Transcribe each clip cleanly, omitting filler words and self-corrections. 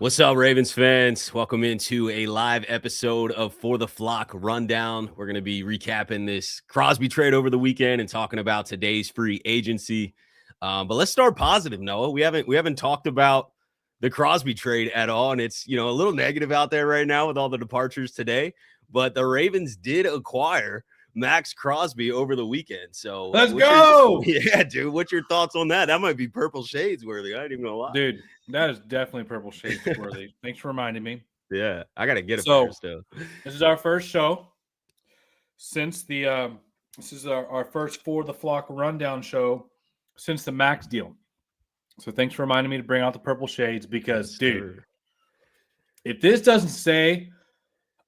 What's up, Ravens fans? Welcome into a live episode of For the Flock Rundown. We're going to be recapping this Crosby trade over the weekend and talking about today's free agency. But let's start positive, Noah. We haven't talked about the Crosby trade at all, and it's a little negative out there right now with all the departures today. But the Ravens did acquire Max Crosby over the weekend. So let's go. Yeah, dude. What's your thoughts on that? That might be purple shades worthy. I ain't even gonna lie, dude. That is definitely purple shades worthy. Thanks for reminding me. Yeah, I gotta get a pair still. This is our first show since the this is our first For the Flock rundown show since the Max deal. So thanks for reminding me to bring out the purple shades because, yes, dude, if this doesn't say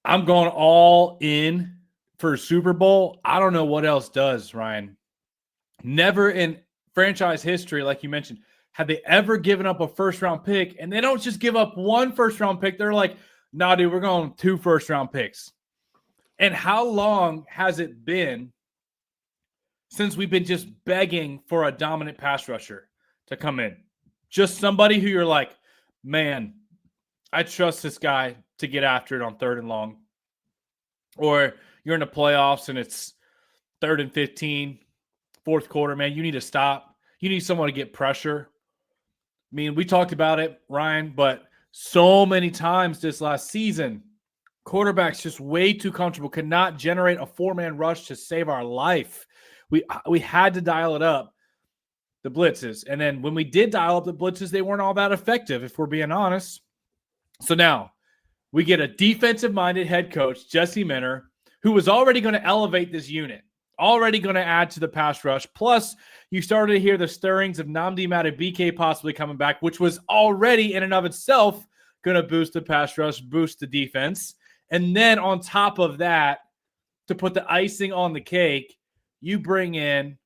I'm going all in for Super Bowl, I don't know what else does, Ryan. Never in franchise history, like you mentioned, have they ever given up a first-round pick, and they don't just give up one first-round pick. They're like, nah, dude, we're going 2 first-round picks. And how long has it been since we've been just begging for a dominant pass rusher to come in? Just somebody who you're like, man, I trust this guy to get after it on 3rd and long. Or you're in the playoffs, and it's 3rd and 15, 4th quarter, man, you need to stop. You need someone to get pressure. I mean, we talked about it, Ryan, but so many times this last season, quarterbacks just way too comfortable, could not generate a 4-man rush to save our life. We had to dial it up, the blitzes. And then when we did dial up the blitzes, they weren't all that effective, if we're being honest. So now we get a defensive-minded head coach, Jesse Minter, who was already going to elevate this unit. Already going to add to the pass rush. Plus, you started to hear the stirrings of Nnamdi Madubuike possibly coming back, which was already in and of itself going to boost the pass rush, boost the defense. And then on top of that, to put the icing on the cake, you bring in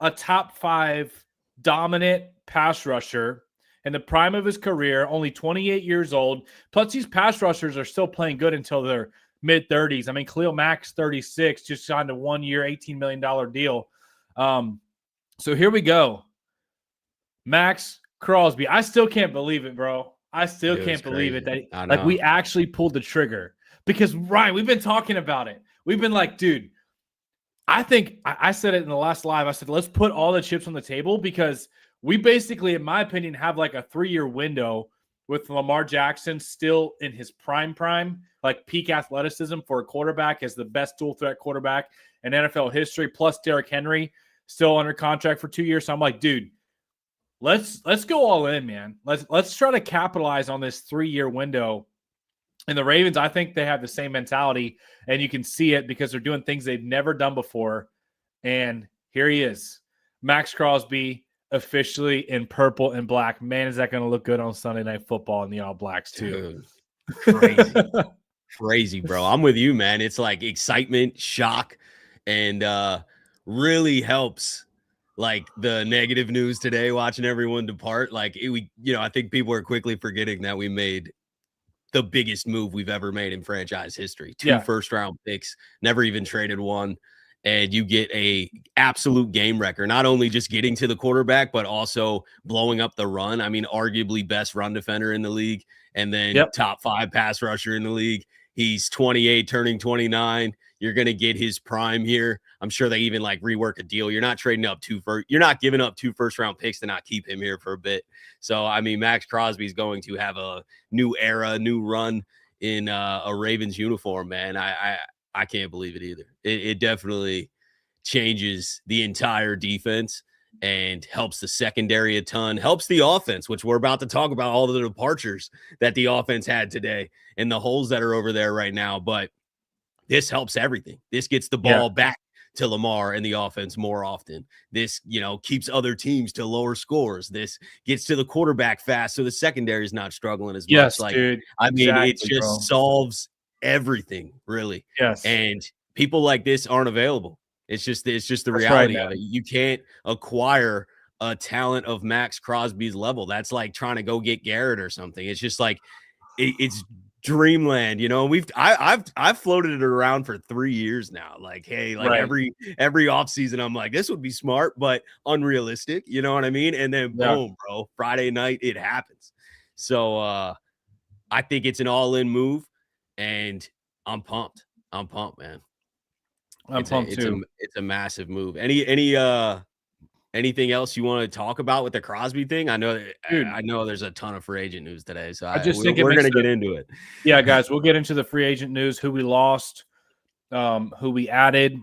a top 5 dominant pass rusher in the prime of his career, only 28 years old. Plus, these pass rushers are still playing good until they're mid-30s. I mean, Khalil Mack's 36, just signed a 1-year, $18 million deal. So here we go. Max Crosby. I still can't believe it, bro. I still can't believe it that we actually pulled the trigger. Because, Ryan, we've been talking about it. We've been like, dude, I think I said it in the last live. I said, let's put all the chips on the table because we basically, in my opinion, have like a 3-year window with Lamar Jackson still in his prime, like peak athleticism for a quarterback as the best dual threat quarterback in NFL history, plus Derrick Henry still under contract for 2 years. So I'm like, dude, let's go all in, man. Let's try to capitalize on this 3-year window. And the Ravens, I think they have the same mentality, and you can see it because they're doing things they've never done before. And here he is, Max Crosby, officially in purple and black. Man, is that going to look good on Sunday Night Football in the All Blacks too. Dude, crazy, bro. I'm with you, man. It's like excitement, shock, and really helps like the negative news today, watching everyone depart. Like I think people are quickly forgetting that we made the biggest move we've ever made in franchise history. 2 first-round picks, never even traded one. And you get a absolute game wrecker, not only just getting to the quarterback, but also blowing up the run. I mean, arguably best run defender in the league, and then top 5 pass rusher in the league. He's 28, turning 29. You're going to get his prime here. I'm sure they even like rework a deal. You're not trading up you're not giving up 2 first-round picks to not keep him here for a bit. So, I mean, Max Crosby is going to have a new era, new run in a Ravens uniform, man. I can't believe it either. It definitely changes the entire defense and helps the secondary a ton, helps the offense, which we're about to talk about, all the departures that the offense had today and the holes that are over there right now. But this helps everything. This gets the ball back to Lamar and the offense more often. This, keeps other teams to lower scores. This gets to the quarterback fast, so the secondary is not struggling as much. Yes, dude. I mean, it just solves everything, really. Yes. And people like this aren't available. It's just the reality of it. You can't acquire a talent of Max Crosby's level. That's like trying to go get Garrett or something. It's just like it's dreamland, I've floated it around for 3 years now. Like, hey, like every offseason, I'm like, this would be smart, but unrealistic. You know what I mean? And then boom, bro, Friday night, it happens. So I think it's an all-in move, and I'm pumped. I'm pumped, man. I'm pumped too. It's a massive move. Anything else you want to talk about with the Crosby thing? I know there's a ton of free agent news today, so I just think we're going to get into it. Yeah, guys, we'll get into the free agent news, who we lost, who we added,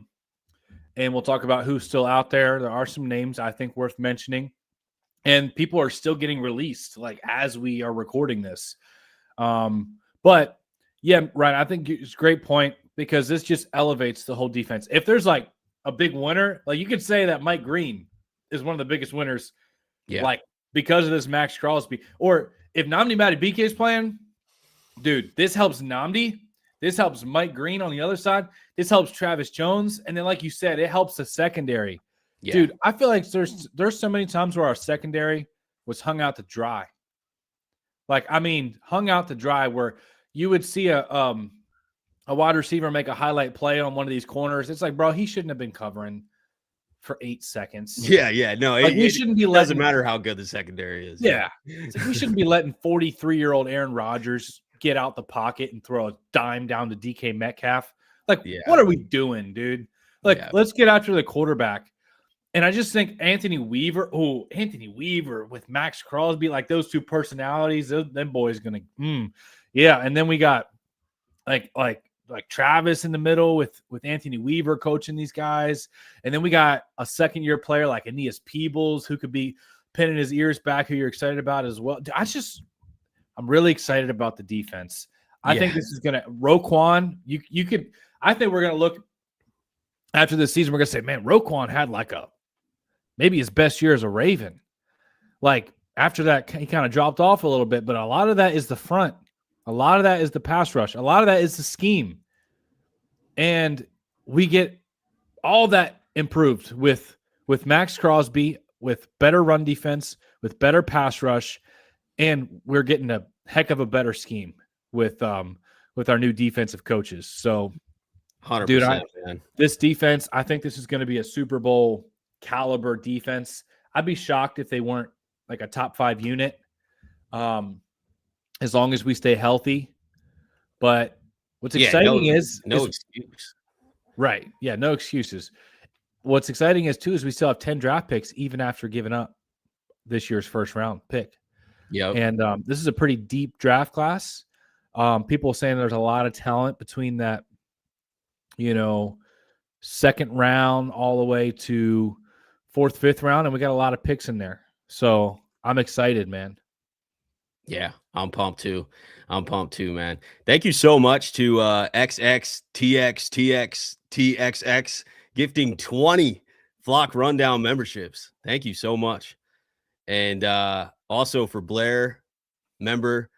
and we'll talk about who's still out there. There are some names I think worth mentioning, and people are still getting released like as we are recording this. But yeah, Ryan, I think it's a great point because this just elevates the whole defense. If there's like a big winner, like you could say that Mike Green is one of the biggest winners, like because of this Max Crosby. Or if Nnamdi Madubuike is playing, dude, this helps Nnamdi. This helps Mike Green on the other side. This helps Travis Jones. And then, like you said, it helps the secondary. Yeah. Dude, I feel like there's so many times where our secondary was hung out to dry. Like, I mean, hung out to dry where you would see a wide receiver make a highlight play on one of these corners. It's like, bro, he shouldn't have been covering for 8 seconds. Yeah. No, like we shouldn't be letting. Doesn't matter how good the secondary is. Yeah. It's like we shouldn't be letting 43-year-old Aaron Rodgers get out the pocket and throw a dime down to DK Metcalf. Like, what are we doing, dude? Like, let's get after the quarterback. And I just think Anthony Weaver with Max Crosby, like those two personalities, them boys gonna, yeah. And then we got like Travis in the middle with Anthony Weaver coaching these guys. And then we got a second-year player like Aeneas Peebles who could be pinning his ears back, who you're excited about as well. I'm really excited about the defense. I think this is going to – Roquan, you could – I think we're going to look – after this season, we're going to say, man, Roquan had like maybe his best year as a Raven. Like after that, he kind of dropped off a little bit, but a lot of that is the front. A lot of that is the pass rush. A lot of that is the scheme. And we get all that improved with Max Crosby, with better run defense, with better pass rush, and we're getting a heck of a better scheme with our new defensive coaches. So 100%, dude, man. This defense, I think this is going to be a Super Bowl caliber defense. I'd be shocked if they weren't like a top 5 unit. As long as we stay healthy. But what's exciting is no excuse. Right. Yeah, no excuses. What's exciting is we still have 10 draft picks even after giving up this year's first round pick. Yeah. And this is a pretty deep draft class. People are saying there's a lot of talent between that, second round all the way to 4th, 5th round, and we got a lot of picks in there. So I'm excited, man. Yeah, I'm pumped too, man. Thank you so much to XXTXTXTXX gifting 20 Flock Rundown memberships. Thank you so much. And also for Blair, member,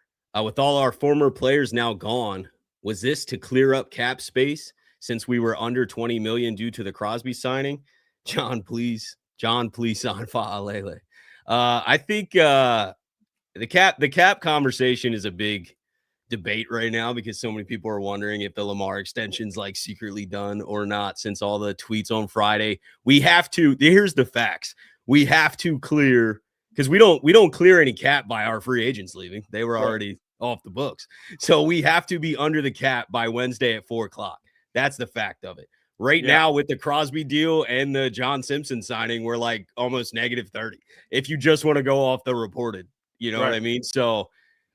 with all our former players now gone, was this to clear up cap space since we were under 20 million due to the Crosby signing? John, please sign Fa'alele. I think the cap conversation is a big debate right now because so many people are wondering if the Lamar extension's like secretly done or not since all the tweets on Friday. Here's the facts. We have to clear, because we don't clear any cap by our free agents leaving. They were already off the books. So we have to be under the cap by Wednesday at 4:00. That's the fact of it. Right now with the Crosby deal and the John Simpson signing, we're like almost -30 if you just want to go off the reported. You know what I mean? So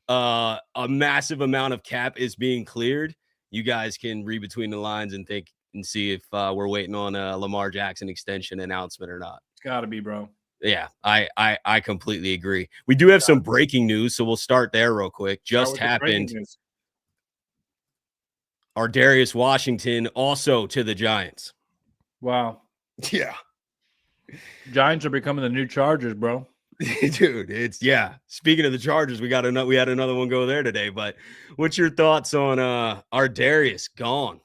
a massive amount of cap is being cleared. You guys can read between the lines and think and see if we're waiting on a Lamar Jackson extension announcement or not. It's got to be, bro. Yeah, I completely agree. We do have some breaking news, so we'll start there real quick. Just happened. Our Darius Washington also to the Giants. Wow. Yeah. Giants are becoming the new Chargers, bro. Dude, speaking of the Chargers, we had another one go there today. But what's your thoughts on our Darius gone?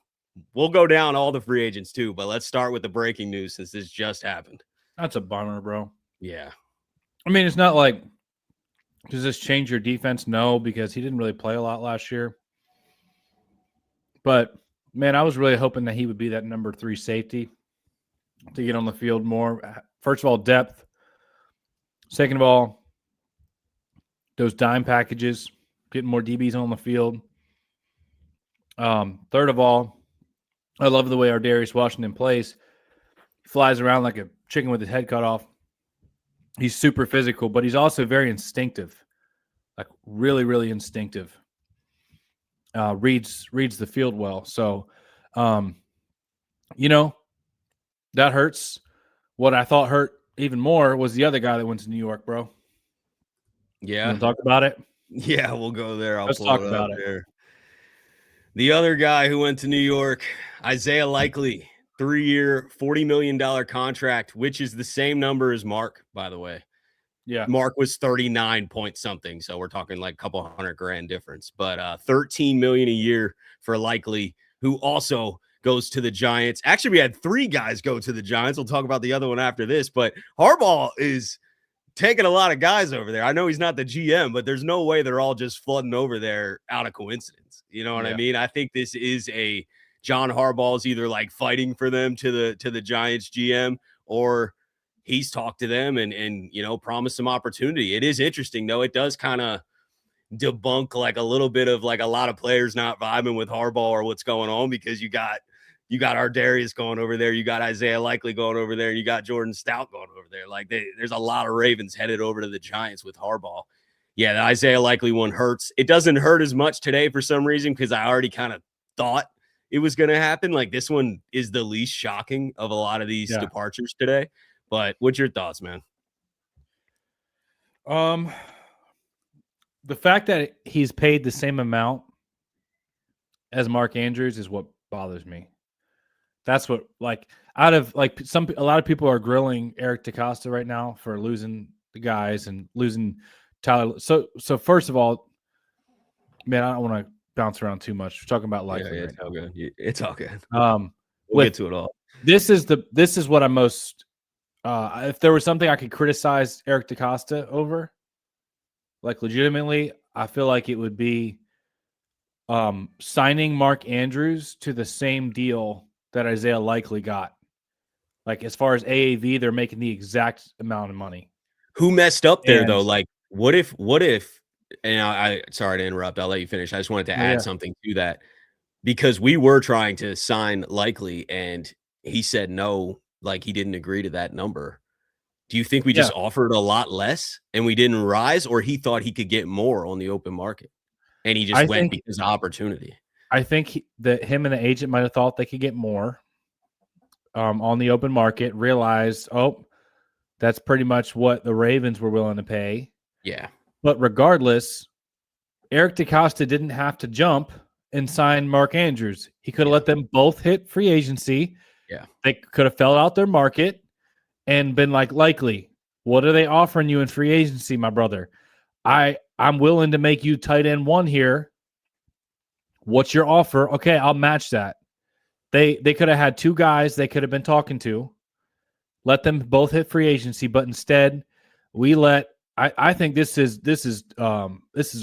We'll go down all the free agents too, but let's start with the breaking news since this just happened. That's a bummer, bro. Yeah. I mean, it's not like, does this change your defense? No, because he didn't really play a lot last year. But man, I was really hoping that he would be that number 3 safety to get on the field more. First of all, depth. Second of all, those dime packages, getting more DBs on the field. Third of all, I love the way our Darius Washington plays. He flies around like a chicken with his head cut off. He's super physical, but he's also very instinctive, like really, really instinctive. Reads the field well. So, that hurts. What I thought hurt even more was the other guy that went to New York, bro. Yeah. You want to talk about it? Yeah, we'll go there. Let's talk about it. There. The other guy who went to New York, Isaiah Likely, 3-year, $40 million contract, which is the same number as Mark, by the way. Yeah. Mark was 39 point something. So we're talking like a couple $100,000 difference, but $13 million a year for Likely, who also goes to the Giants. Actually, we had 3 guys go to the Giants. We'll talk about the other one after this, but Harbaugh is taking a lot of guys over there. I know he's not the GM, but there's no way they're all just flooding over there out of coincidence. You know what I mean? I think this is a John Harbaugh's either like fighting for them to the Giants GM, or he's talked to them and promised some opportunity. It is interesting though. It does kind of debunk like a little bit of like a lot of players not vibing with Harbaugh or what's going on, because you got our Darius going over there, you got Isaiah Likely going over there, you got Jordan Stout going over there. Like there's a lot of Ravens headed over to the Giants with Harbaugh. Yeah, the Isaiah Likely one hurts. It doesn't hurt as much today for some reason, because I already kind of thought it was going to happen. Like this one is the least shocking of a lot of these departures today. But what's your thoughts, man? The fact that he's paid the same amount as Mark Andrews is what bothers me. That's what, like, out of like a lot of people are grilling Eric DeCosta right now for losing the guys and losing Tyler. So first of all, man, I don't want to bounce around too much. We're talking about Likely. Yeah, it's all good. It's all good. We'll get to it all. This is what I'm most. If there was something I could criticize Eric DeCosta over, like legitimately, I feel like it would be signing Mark Andrews to the same deal that Isaiah Likely got. Like as far as AAV, they're making the exact amount of money. Who messed up there though? Like what if, and I sorry to interrupt, I'll let you finish. I just wanted to add something to that, because we were trying to sign Likely and he said no, like he didn't agree to that number. Do you think we just offered a lot less and we didn't rise, or he thought he could get more on the open market and he just went because of opportunity? I think that him and the agent might have thought they could get more on the open market, realized, oh, that's pretty much what the Ravens were willing to pay. Yeah. But regardless, Eric DeCosta didn't have to jump and sign Mark Andrews. He could have let them both hit free agency. Yeah. They could have felt out their market and been like, Likely, what are they offering you in free agency, my brother? I'm willing to make you tight end 1 here. What's your offer? Okay, I'll match that. They could have had 2 guys they could have been talking to, let them both hit free agency, but instead we let. I think this is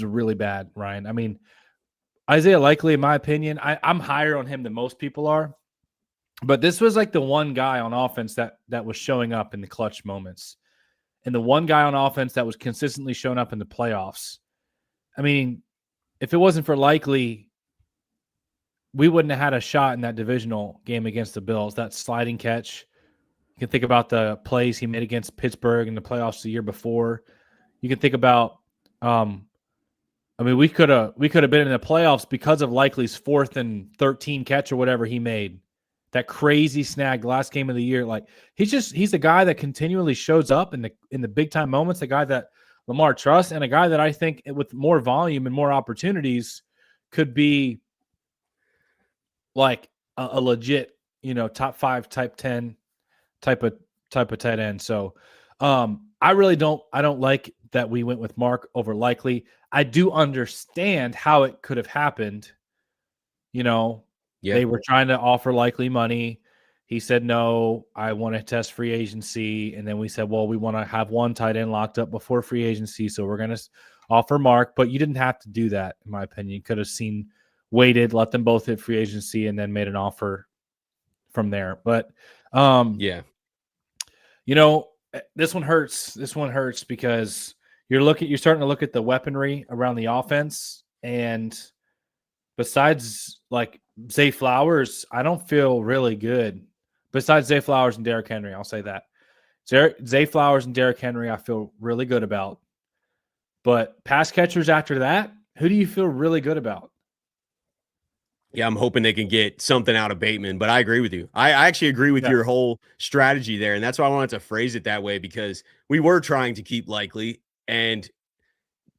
really bad, Ryan. I mean, Isaiah Likely, in my opinion, I'm higher on him than most people are, but this was like the one guy on offense that was showing up in the clutch moments, and the one guy on offense that was consistently showing up in the playoffs. I mean, if it wasn't for Likely, we wouldn't have had a shot in that divisional game against the Bills. That sliding catch. You can think about the plays he made against Pittsburgh in the playoffs the year before. You can think about, we could have been in the playoffs because of Likely's 4th and 13 catch or whatever he made. That crazy snag last game of the year. Like he's a guy that continually shows up in the big time moments. A guy that Lamar trusts, and a guy that I think with more volume and more opportunities could be like a legit, top 5, type 10 type of tight end. So I don't like that we went with Mark over Likely. I do understand how it could have happened. They were trying to offer Likely money. He said, no, I want to test free agency. And then we said, well, we want to have 1 tight end locked up before free agency. So we're going to offer Mark, but you didn't have to do that. In my opinion, you could have waited, let them both hit free agency, and then made an offer from there. But this one hurts. This one hurts because you're starting to look at the weaponry around the offense, and besides like Zay Flowers, I don't feel really good. Besides Zay Flowers and Derrick Henry, I'll say that. Zay Flowers and Derrick Henry, I feel really good about. But pass catchers after that, who do you feel really good about? Yeah, I'm hoping they can get something out of Bateman, but I agree with you. I actually agree with your whole strategy there, and that's why I wanted to phrase it that way, because we were trying to keep Likely and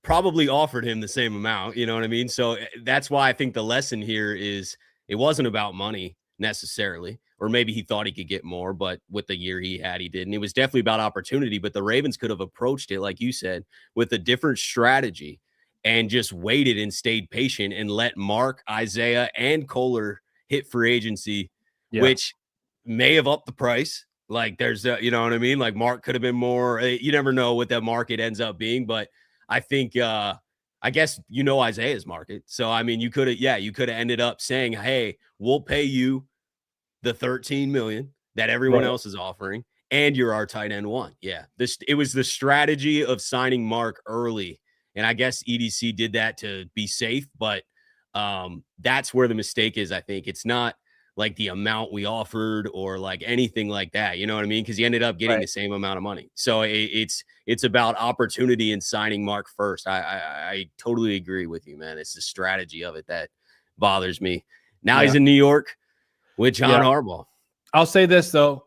probably offered him the same amount, you know what I mean? So that's why I think the lesson here is it wasn't about money necessarily, or maybe he thought he could get more, but with the year he had, he didn't. It was definitely about opportunity, but the Ravens could have approached it, like you said, with a different strategy and just waited and stayed patient and let Mark, Isaiah, and Kohler hit free agency, which may have upped the price. Like there's, you know what I mean? Like Mark could have been more, you never know what that market ends up being, but I think, I guess, Isaiah's market. So, I mean, you could have ended up saying, hey, we'll pay you the 13 million that everyone else is offering, and you're our tight end one. Yeah. It was the strategy of signing Mark early. And I guess EDC did that to be safe, but that's where the mistake is. I think it's not like the amount we offered or like anything like that. You know what I mean? Because he ended up getting the same amount of money. So it's about opportunity and signing Mark first. I totally agree with you, man. It's the strategy of it that bothers me. Now he's in New York with John Harbaugh. I'll say this though.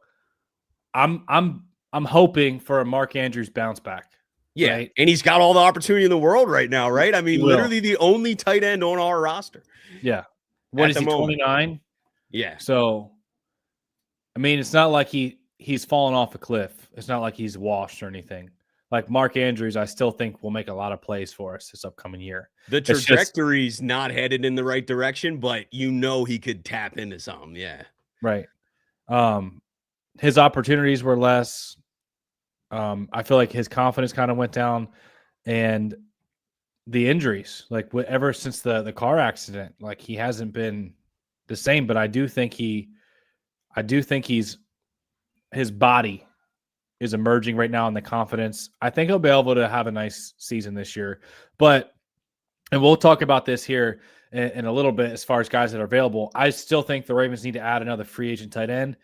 I'm hoping for a Mark Andrews bounce back. Yeah. Right? And he's got all the opportunity in the world right now, right? I mean, literally the only tight end on our roster. Yeah. What is he, 29? Yeah. So, I mean, it's not like he's fallen off a cliff. It's not like he's washed or anything. Like Mark Andrews, I still think will make a lot of plays for us this upcoming year. The trajectory's not headed in the right direction, but he could tap into something. Yeah. Right. His opportunities were less. I feel like his confidence kind of went down, and the injuries, like ever since the car accident, like he hasn't been the same. But I do think his body is emerging right now in the confidence. I think he'll be able to have a nice season this year. And we'll talk about this here in a little bit as far as guys that are available. I still think the Ravens need to add another free agent tight end.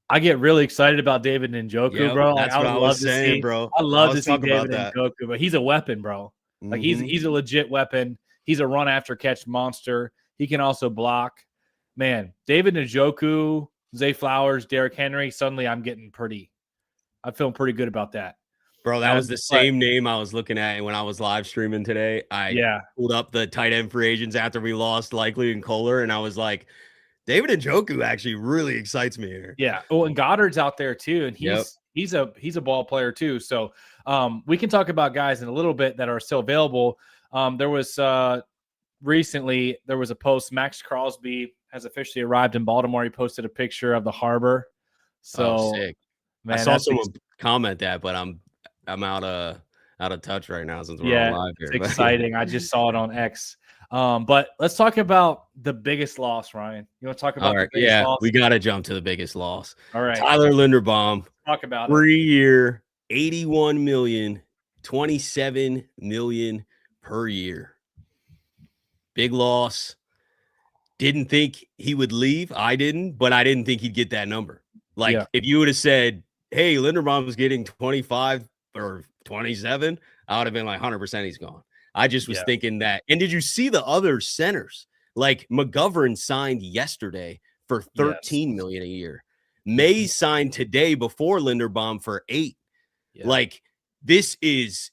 I get really excited about David Njoku, bro. That's what I was saying, bro. I love to see David Njoku, but he's a weapon, bro. Like he's a legit weapon. He's a run after catch monster. He can also block. Man, David Njoku, Zay Flowers, Derrick Henry. Suddenly, I'm feeling pretty good about that. Bro, that was the same name I was looking at when I was live streaming today. I pulled up the tight end free agents after we lost Likely and Kohler, and I was like, David Njoku actually really excites me here. Yeah. Oh, and Goddard's out there too, and he's a ball player too. So we can talk about guys in a little bit that are still available. There was recently there was a post. Max Crosby has officially arrived in Baltimore. He posted a picture of the harbor. So sick. Man, I saw someone comment that, but I'm out of touch right now since we're on live here. It's exciting. I just saw it on X. But let's talk about the biggest loss, Ryan. You want to talk about the biggest loss? We got to jump to the biggest loss. All right. Tyler Linderbaum. Talk about 3-year, $81 million, $27 million per year. Big loss. Didn't think he would leave. I didn't, but I didn't think he'd get that number. If you would have said, hey, Linderbaum was getting 25 or 27, I would have been like 100% he's gone. I just was thinking that. And did you see the other centers? Like McGovern signed yesterday for $13 million a year. Mays signed today before Linderbaum for $8 million. Yeah. Like this is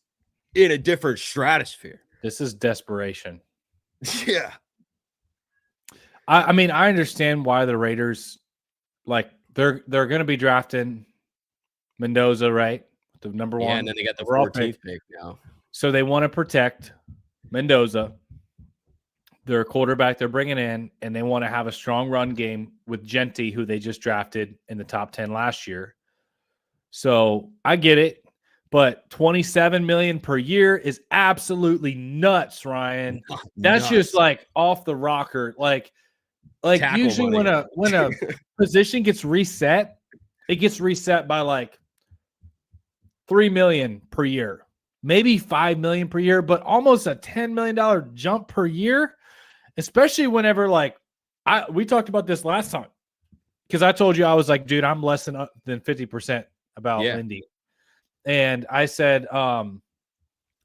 in a different stratosphere. This is desperation. Yeah. I mean, I understand why the Raiders, like they're going to be drafting Mendoza, right? The number one. Yeah, and then they got the 14th pick now. So they want to protect Mendoza, their quarterback they're bringing in, and they want to have a strong run game with Genty, who they just drafted in the top 10 last year. So I get it, but $27 million per year is absolutely nuts, Ryan. That's just like off the rocker. Like tackle usually money. when a position gets reset, it gets reset by like $3 million per year. maybe $5 million per year, but almost a $10 million jump per year, especially whenever we talked about this last time. Because I told you, I was like, dude, I'm less than 50% about Lindy. And I said,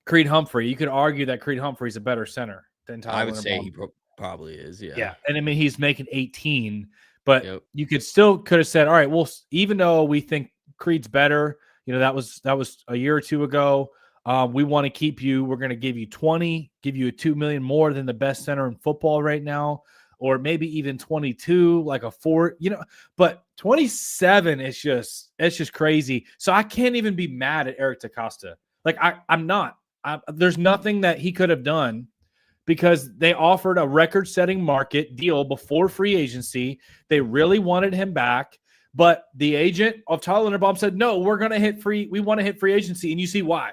Creed Humphrey. You could argue that Creed Humphrey's a better center than Tyler Linderbaum. I would say he probably is, yeah. Yeah, and I mean, he's making 18, but you could have said, all right, well, even though we think Creed's better, that was a year or two ago. We want to keep you. We're going to give you 20, give you a $2 million more than the best center in football right now, or maybe even 22, like a 4. But 27 is just crazy. So I can't even be mad at Eric DeCosta. Like I'm not. There's nothing that he could have done because they offered a record-setting market deal before free agency. They really wanted him back. But the agent of Tyler Linderbaum said, no, we want to hit free agency. And you see why.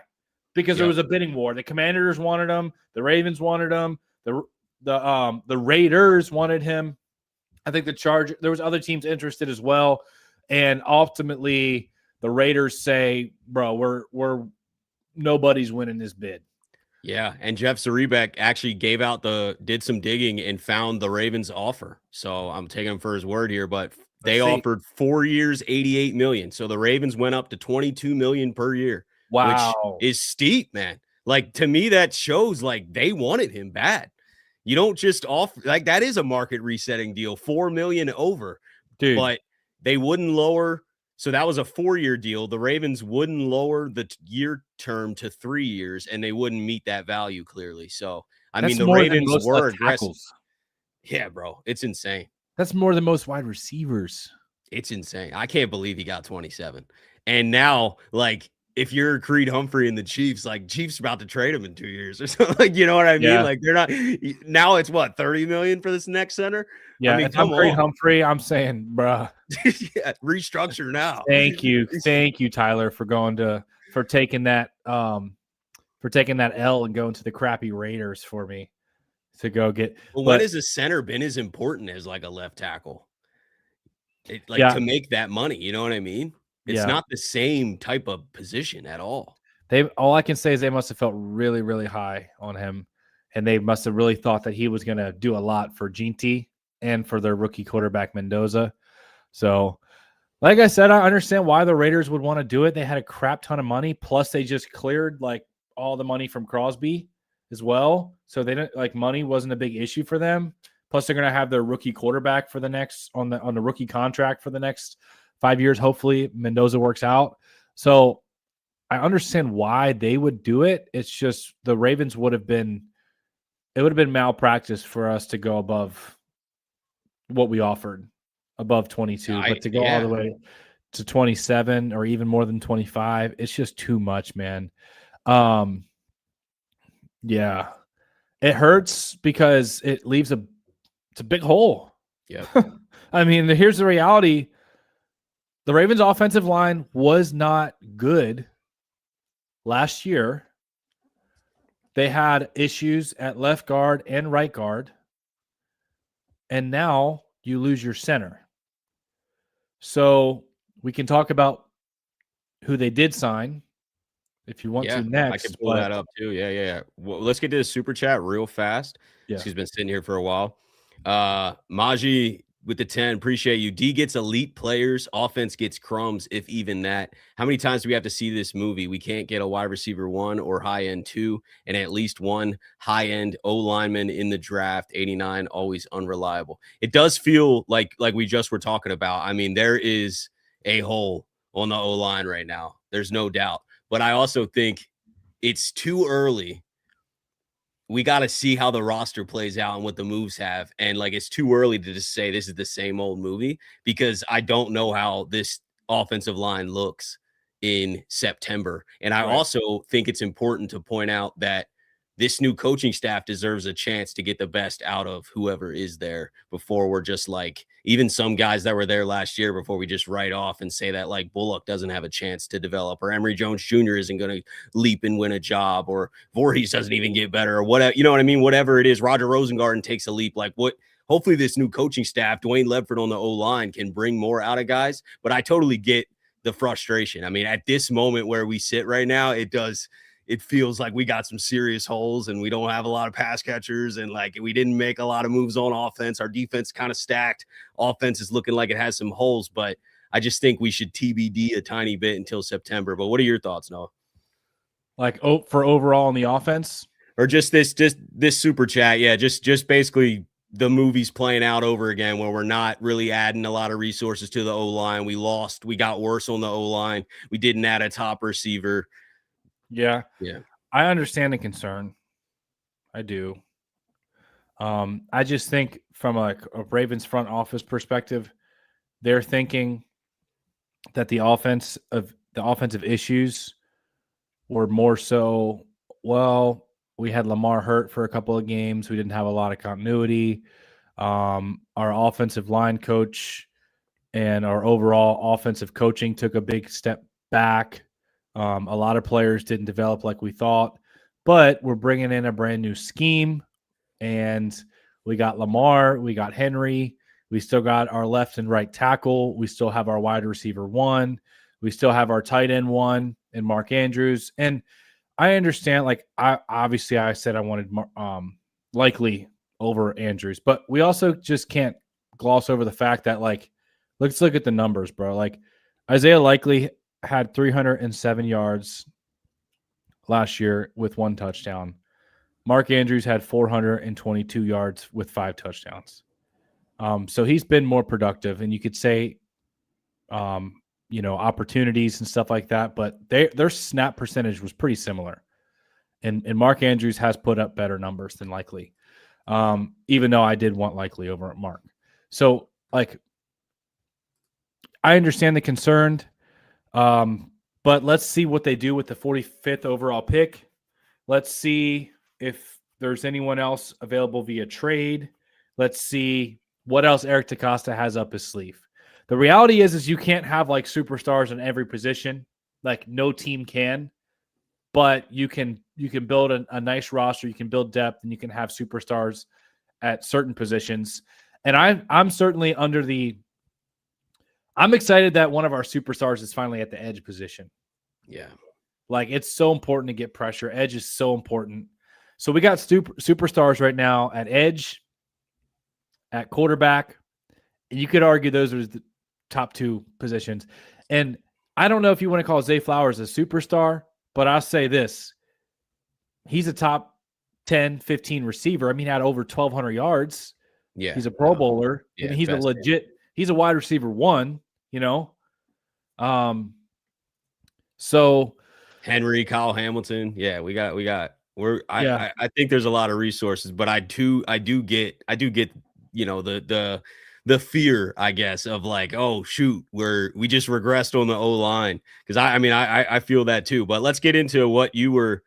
Because there was a bidding war. The Commanders wanted him. The Ravens wanted him. The Raiders wanted him. I think there was other teams interested as well. And ultimately, the Raiders say, bro, we're nobody's winning this bid. Yeah, and Jeff Zrebiec actually did some digging and found the Ravens offer. So I'm taking him for his word here, but they offered 4 years, $88 million. So the Ravens went up to $22 million per year. Wow. Which is steep, man. Like, to me, that shows like they wanted him bad. You don't just offer, like, that is a market resetting deal, $4 million over. Dude. But they wouldn't lower. So that was a 4-year deal. The Ravens wouldn't lower the year term to 3 years, and they wouldn't meet that value clearly. So, I mean, the Ravens were aggressive. Yeah, bro. It's insane. That's more than most wide receivers. It's insane. I can't believe he got 27. And now, like, if you're Creed Humphrey and the Chiefs, like, Chiefs about to trade him in 2 years or something. Like, you know what I mean? Yeah. Like, they're not now. It's what, $30 million for this next center? Yeah, I mean, if I'm Creed Humphrey, I'm saying, bruh. Yeah, restructure now. Thank you, Tyler, for taking that L and going to the crappy Raiders for me to go get. Well, when has a center been as important as like a left tackle? To make that money, you know what I mean? It's not the same type of position at all. All I can say is they must have felt really, really high on him, and they must have really thought that he was going to do a lot for Ginty and for their rookie quarterback Mendoza. So, like I said, I understand why the Raiders would want to do it. They had a crap ton of money, plus they just cleared like all the money from Crosby as well. So they didn't money wasn't a big issue for them. Plus, they're going to have their rookie quarterback for the next on the rookie contract for the next 5 years. Hopefully, Mendoza works out. So I understand why they would do it. It's just the Ravens would have been malpractice for us to go above what we offered, above 22, but to go all the way to 27 or even more than 25, it's just too much, man. Yeah, it hurts because it leaves it's a big hole. Yeah. I mean, here's the reality. The Ravens offensive line was not good last year. They had issues at left guard and right guard. And now you lose your center. So we can talk about who they did sign if you want to next. I can pull that up too. Yeah. Well, let's get to the super chat real fast. Yeah. She's been sitting here for a while. Maji with the 10, appreciate you. D gets elite players, offense gets crumbs, if even that. How many times do we have to see this movie? We can't get a wide receiver 1 or high end 2 and at least one high end O lineman in the draft. 89, always unreliable. It does feel like we just were talking about. I mean, there is a hole on the O line right now. There's no doubt. But I also think it's too early. We got to see how the roster plays out and what the moves have. And it's too early to just say this is the same old movie because I don't know how this offensive line looks in September. And I also think it's important to point out that this new coaching staff deserves a chance to get the best out of whoever is there before we're just even some guys that were there last year before we just write off and say that Bullock doesn't have a chance to develop or Emory Jones Jr. isn't going to leap and win a job or Voorhees doesn't even get better or whatever, you know what I mean? Whatever it is, Roger Rosengarten takes a leap. Hopefully this new coaching staff, Dwayne Ledford on the O-line can bring more out of guys, but I totally get the frustration. I mean, at this moment where we sit right now, it does it feels like we got some serious holes and we don't have a lot of pass catchers and like we didn't make a lot of moves on offense. Our defense kind of stacked. Offense is looking like it has some holes, but I just think we should TBD a tiny bit until September. But what are your thoughts, Noah? Like, for overall on the offense? Or just this super chat. Yeah, just basically the movie's playing out over again where we're not really adding a lot of resources to the O-line. We got worse on the O-line. We didn't add a top receiver. Yeah. Yeah. I understand the concern. I do. I just think from a Ravens front office perspective, they're thinking that the offensive issues were more so, well, we had Lamar hurt for a couple of games. We didn't have a lot of continuity. Our offensive line coach and our overall offensive coaching took a big step back. A lot of players didn't develop like we thought, but we're bringing in a brand new scheme, and we got Lamar, we got Henry, we still got our left and right tackle, we still have our wide receiver one, we still have our tight end one, and Mark Andrews. And I understand, like, I said I wanted Likely over Andrews, but we also just can't gloss over the fact that, like, let's look at the numbers, bro. Like, Isaiah Likely had 307 yards last year with 1 touchdown. Mark Andrews had 422 yards with 5 touchdowns. So he's been more productive, and you could say, opportunities and stuff like that, but their snap percentage was pretty similar. And Mark Andrews has put up better numbers than Likely, even though I did want Likely over at Mark. So, like, I understand the concern, but let's see what they do with the 45th overall pick. Let's see if there's anyone else available via trade. Let's see what else Eric DeCosta has up his sleeve. The reality is you can't have like superstars in every position. Like, no team can, but you can build a nice roster. You can build depth, and you can have superstars at certain positions. And I'm certainly I'm excited that one of our superstars is finally at the edge position. Yeah. Like, it's so important to get pressure. Edge is so important. So we got superstars right now at edge, at quarterback, and you could argue those are the top 2 positions. And I don't know if you want to call Zay Flowers a superstar, but I'll say this. He's a top 10, 15 receiver. I mean, he had over 1,200 yards. Yeah. He's a Pro Bowler, yeah, and he's he's a wide receiver 1, So Henry, Kyle Hamilton. Yeah, I think there's a lot of resources, but I do get, the fear, I guess, of like, oh shoot, we just regressed on the O-line. Because I feel that too. But let's get into what you were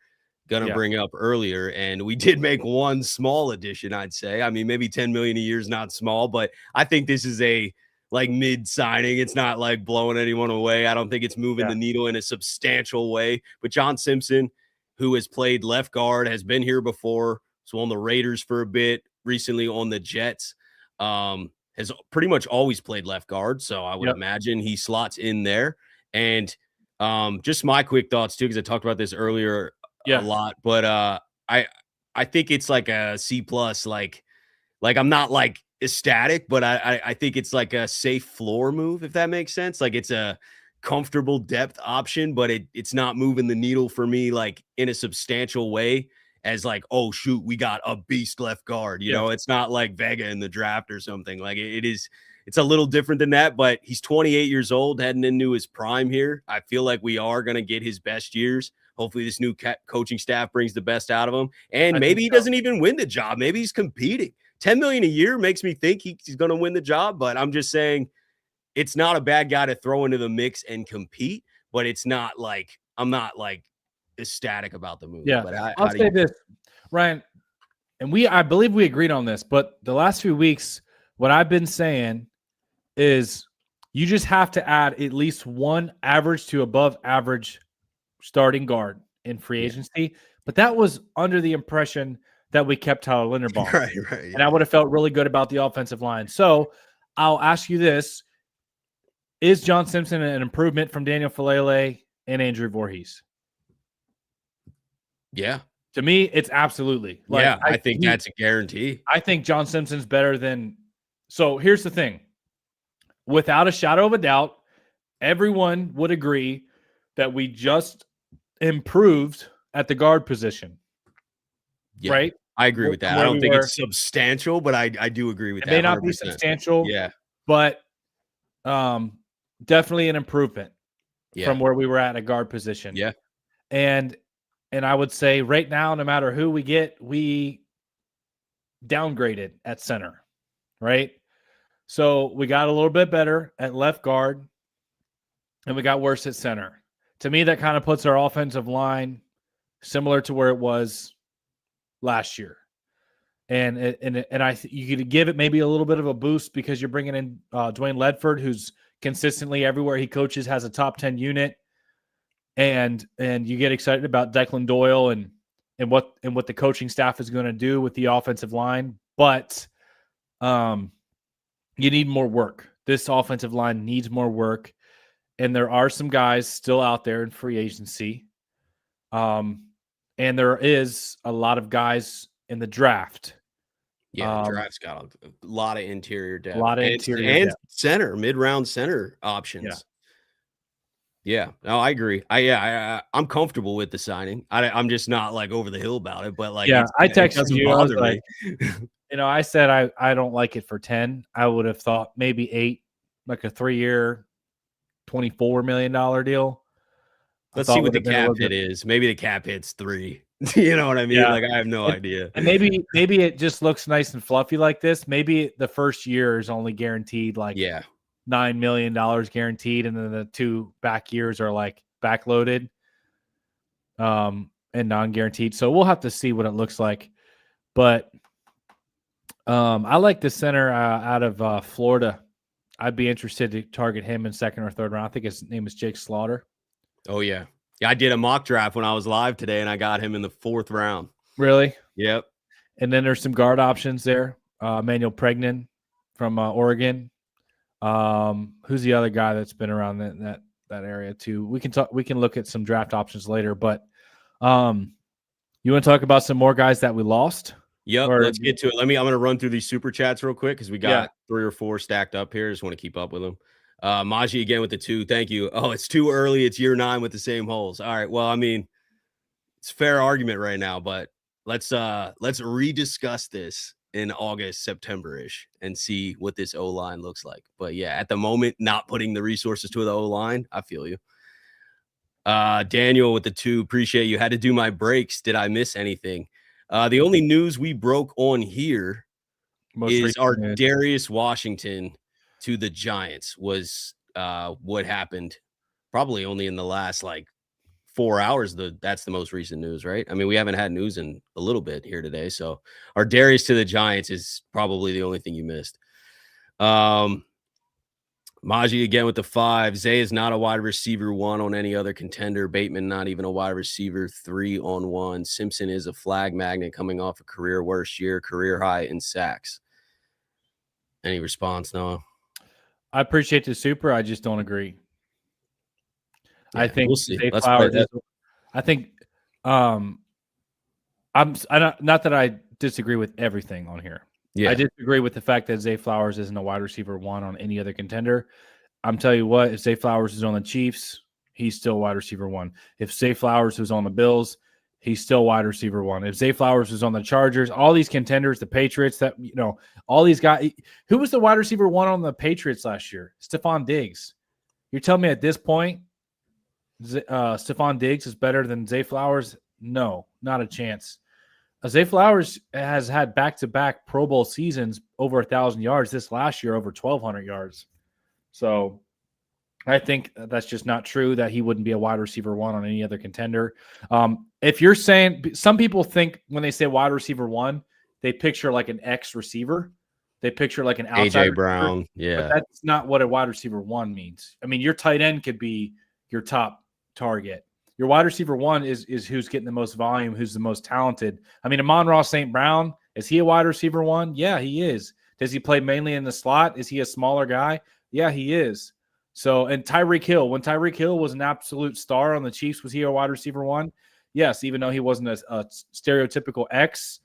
gonna bring up earlier. And we did make one small addition, I'd say. I mean, maybe 10 million a year is not small, but I think this is a like mid signing. It's not like blowing anyone away. I don't think it's moving the needle in a substantial way. But John Simpson, who has played left guard, has been here before, so on the Raiders for a bit, recently on the Jets, has pretty much always played left guard. So I would imagine he slots in there. And just my quick thoughts too, because I talked about this earlier a lot, but I think it's like a C+. Like I'm not like ecstatic, but I think it's like a safe floor move, if that makes sense. Like, it's a comfortable depth option, but it's not moving the needle for me like in a substantial way as like, oh shoot, we got a beast left guard. It's not like Vega in the draft or something. Like, it's a little different than that, but he's 28 years old, heading into his prime here. I feel like we are going to get his best years. Hopefully this new coaching staff brings the best out of him, and maybe he doesn't even win the job. Maybe he's competing. 10 million a year makes me think he's going to win the job, but I'm just saying it's not a bad guy to throw into the mix and compete, but it's not like, I'm not like ecstatic about the move. Yeah. But I'll say this, Ryan, and I believe we agreed on this, but the last few weeks, what I've been saying is you just have to add at least one average to above average starting guard in free agency. But that was under the impression that we kept Tyler Linderbaum. Right. Yeah. And I would have felt really good about the offensive line. So I'll ask you this. Is John Simpson an improvement from Daniel Falele and Andrew Voorhees? Yeah. To me, it's absolutely. Like, I think that's a guarantee. I think John Simpson's better than. So here's the thing. Without a shadow of a doubt, everyone would agree that we just improved at the guard position. Yeah, right? I agree with From that. I where don't we think were. it's substantial, but I do agree with It that may not be 100%. substantial, Yeah. but definitely an improvement Yeah. from where we were at a guard position. Yeah. And I would say right now, no matter who we get, we downgraded at center, right? So we got a little bit better at left guard, and we got worse at center. To me, that kind of puts our offensive line similar to where it was last year. And you could give it maybe a little bit of a boost because you're bringing in Dwayne Ledford, who's consistently everywhere he coaches has a top 10 unit, and you get excited about Declan Doyle and what the coaching staff is going to do with the offensive line, but you need more work. This offensive line needs more work, and there are some guys still out there in free agency, and there is a lot of guys in the draft. Yeah, the draft's got a lot of interior depth. A lot of interior depth. Center, mid-round center options. Yeah, no, I agree. I'm comfortable with the signing. I'm just not like over the hill about it, but like, I texted you. I was me. like, I said I don't like it for 10. I would have thought maybe 8, like a 3-year, $24 million deal. Let's see what the cap hit is. Maybe the cap hit's 3. You know what I mean? Yeah. Like, I have no idea. And maybe it just looks nice and fluffy like this. Maybe the first year is only guaranteed like $9 million guaranteed, and then the 2 back years are like backloaded and non-guaranteed. So we'll have to see what it looks like. But I like the center out of Florida. I'd be interested to target him in 2nd or 3rd round. I think his name is Jake Slaughter. Oh, yeah. Yeah, I did a mock draft when I was live today, and I got him in the 4th round. Really? Yep. And then there's some guard options there. Emmanuel Pregnan from Oregon. Who's the other guy that's been around that area too? We can look at some draft options later, but you want to talk about some more guys that we lost? Yep, let's get to it. I'm going to run through these super chats real quick because we got 3 or 4 stacked up here. Just want to keep up with them. Maji again with the 2. Thank you. Oh, it's too early. It's year 9 with the same holes. All right. Well, I mean, it's a fair argument right now, but let's rediscuss this in August, September-ish, and see what this O-line looks like. But yeah, at the moment, not putting the resources to the O-line. I feel you. Daniel with the 2. Appreciate you. Had to do my breaks. Did I miss anything? The only news we broke on here is our Darius Washington to the Giants was what happened probably only in the last like 4 hours. That's the most recent news, right? I mean, we haven't had news in a little bit here today. So our Darius to the Giants is probably the only thing you missed. Maji again with the 5. Zay is not a wide receiver 1 on any other contender. Bateman not even a wide receiver 3 on 1. Simpson is a flag magnet coming off a career worst year, career high in sacks. Any response, Noah? I appreciate the super. I just don't agree. Yeah, I think we'll see. Zay Flowers I think I'm not that I disagree with everything on here. Yeah. I disagree with the fact that Zay Flowers isn't a wide receiver 1 on any other contender. I'm telling you what, if Zay Flowers is on the Chiefs, he's still wide receiver 1. If Zay Flowers was on the Bills, he's still wide receiver 1. If Zay Flowers was on the Chargers, all these contenders, the Patriots, that all these guys. Who was the wide receiver 1 on the Patriots last year? Stephon Diggs. You're telling me at this point, Stephon Diggs is better than Zay Flowers? No, not a chance. Zay Flowers has had back-to-back Pro Bowl seasons over 1,000 yards. This last year, over 1,200 yards. So I think that's just not true that he wouldn't be a wide receiver 1 on any other contender. If you're saying – some people think when they say wide receiver 1, they picture like an X receiver. They picture like an outside A.J. Brown, yeah. But that's not what a wide receiver 1 means. I mean, your tight end could be your top target. Your wide receiver 1 is who's getting the most volume, who's the most talented. I mean, Amon-Ra St. Brown, is he a wide receiver 1? Yeah, he is. Does he play mainly in the slot? Is he a smaller guy? Yeah, he is. So, and Tyreek Hill, when Tyreek Hill was an absolute star on the Chiefs, was he a wide receiver 1? Yes, even though he wasn't a stereotypical X.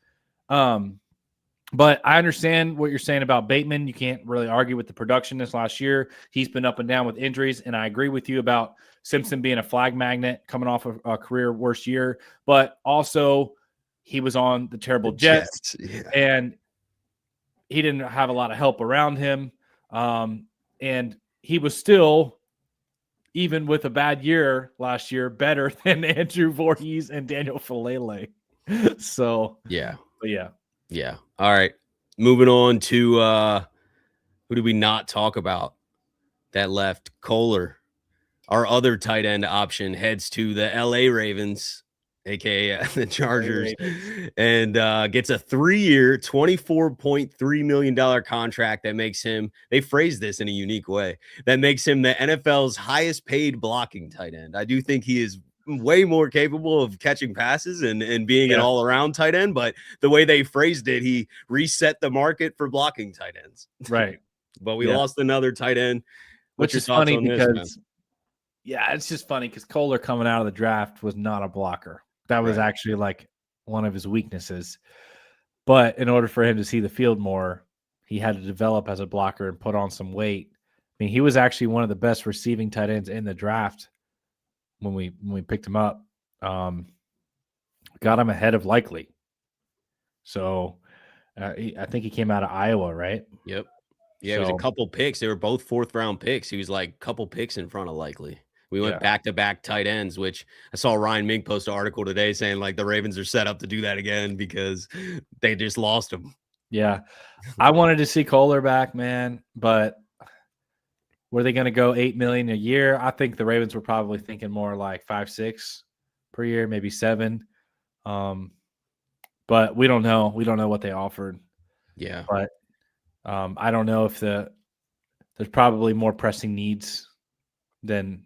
But I understand what you're saying about Bateman. You can't really argue with the production this last year. He's been up and down with injuries, and I agree with you about Simpson being a flag magnet coming off of a career worst year. But also, he was on the terrible Jets, and he didn't have a lot of help around him. And he was still, even with a bad year last year, better than Andrew Voorhees and Daniel Falele. So, yeah. but yeah. Yeah. All right. Moving on to who did we not talk about that left? Kohler, our other tight end option, heads to the LA Ravens, aka the Chargers, and gets a 3-year, $24.3 million contract that makes him, they phrased this in a unique way, that makes him the NFL's highest paid blocking tight end. I do think he is way more capable of catching passes and being an all-around tight end, but the way they phrased it, he reset the market for blocking tight ends. Right. But we lost another tight end. What's your thoughts on this, man? Yeah, it's just funny because Kohler coming out of the draft was not a blocker. That was actually like one of his weaknesses. But in order for him to see the field more, he had to develop as a blocker and put on some weight. I mean, he was actually one of the best receiving tight ends in the draft when we picked him up. Got him ahead of Likely. So I think he came out of Iowa, right? Yep. Yeah, it was a couple picks. They were both 4th-round picks. He was like a couple picks in front of Likely. We went back-to-back tight ends, which I saw Ryan Mink post an article today saying like the Ravens are set up to do that again because they just lost him. Yeah. I wanted to see Kohler back, man, but were they going to go $8 million a year? I think the Ravens were probably thinking more like 5-6 per year, maybe 7. But we don't know. We don't know what they offered. Yeah. But I don't know if there's probably more pressing needs than,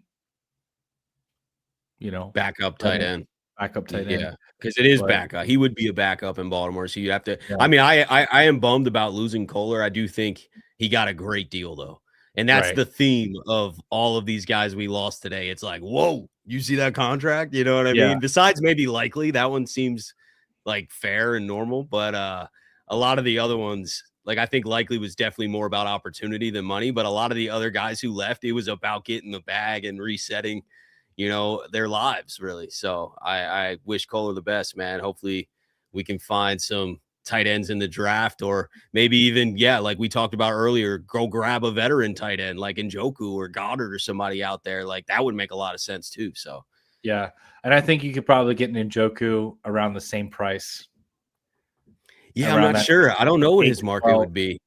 backup tight end. Backup tight end. Yeah, because it is backup. He would be a backup in Baltimore, so you have to. Yeah. I mean, I am bummed about losing Kohler. I do think he got a great deal though, and that's the theme of all of these guys we lost today. It's like, whoa, you see that contract? You know what I mean? Besides maybe Likely, that one seems like fair and normal, but a lot of the other ones, like I think Likely was definitely more about opportunity than money, but a lot of the other guys who left, it was about getting the bag and resetting, their lives really. So I wish Kohler the best, man. Hopefully we can find some tight ends in the draft, or maybe even, like we talked about earlier, go grab a veteran tight end like Njoku or Goddard or somebody out there. Like that would make a lot of sense too. So, yeah. And I think you could probably get an Njoku around the same price. Yeah, I'm not sure. I don't know what his market would be.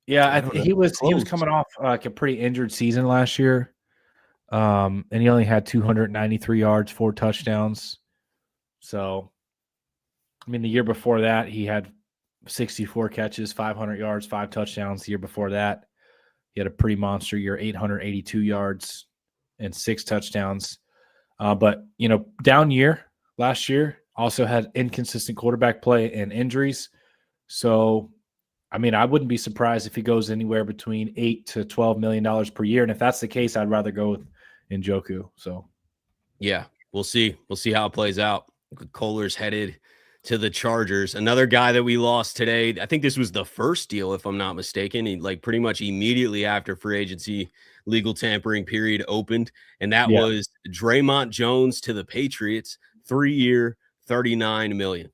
Yeah, he was coming off like a pretty injured season last year. And he only had 293 yards, 4 touchdowns. So, I mean, the year before that, he had 64 catches, 500 yards, 5 touchdowns. The year before that, he had a pretty monster year, 882 yards and 6 touchdowns. But, down year last year, also had inconsistent quarterback play and injuries. So, I mean, I wouldn't be surprised if he goes anywhere between $8 to $12 million per year. And if that's the case, I'd rather go with Njoku. So, yeah, we'll see. We'll see how it plays out. Kohler's headed to the Chargers. Another guy that we lost today. I think this was the first deal, if I'm not mistaken. He, like pretty much immediately after free agency legal tampering period opened, and that was Draymond Jones to the Patriots, 3-year, $39 million.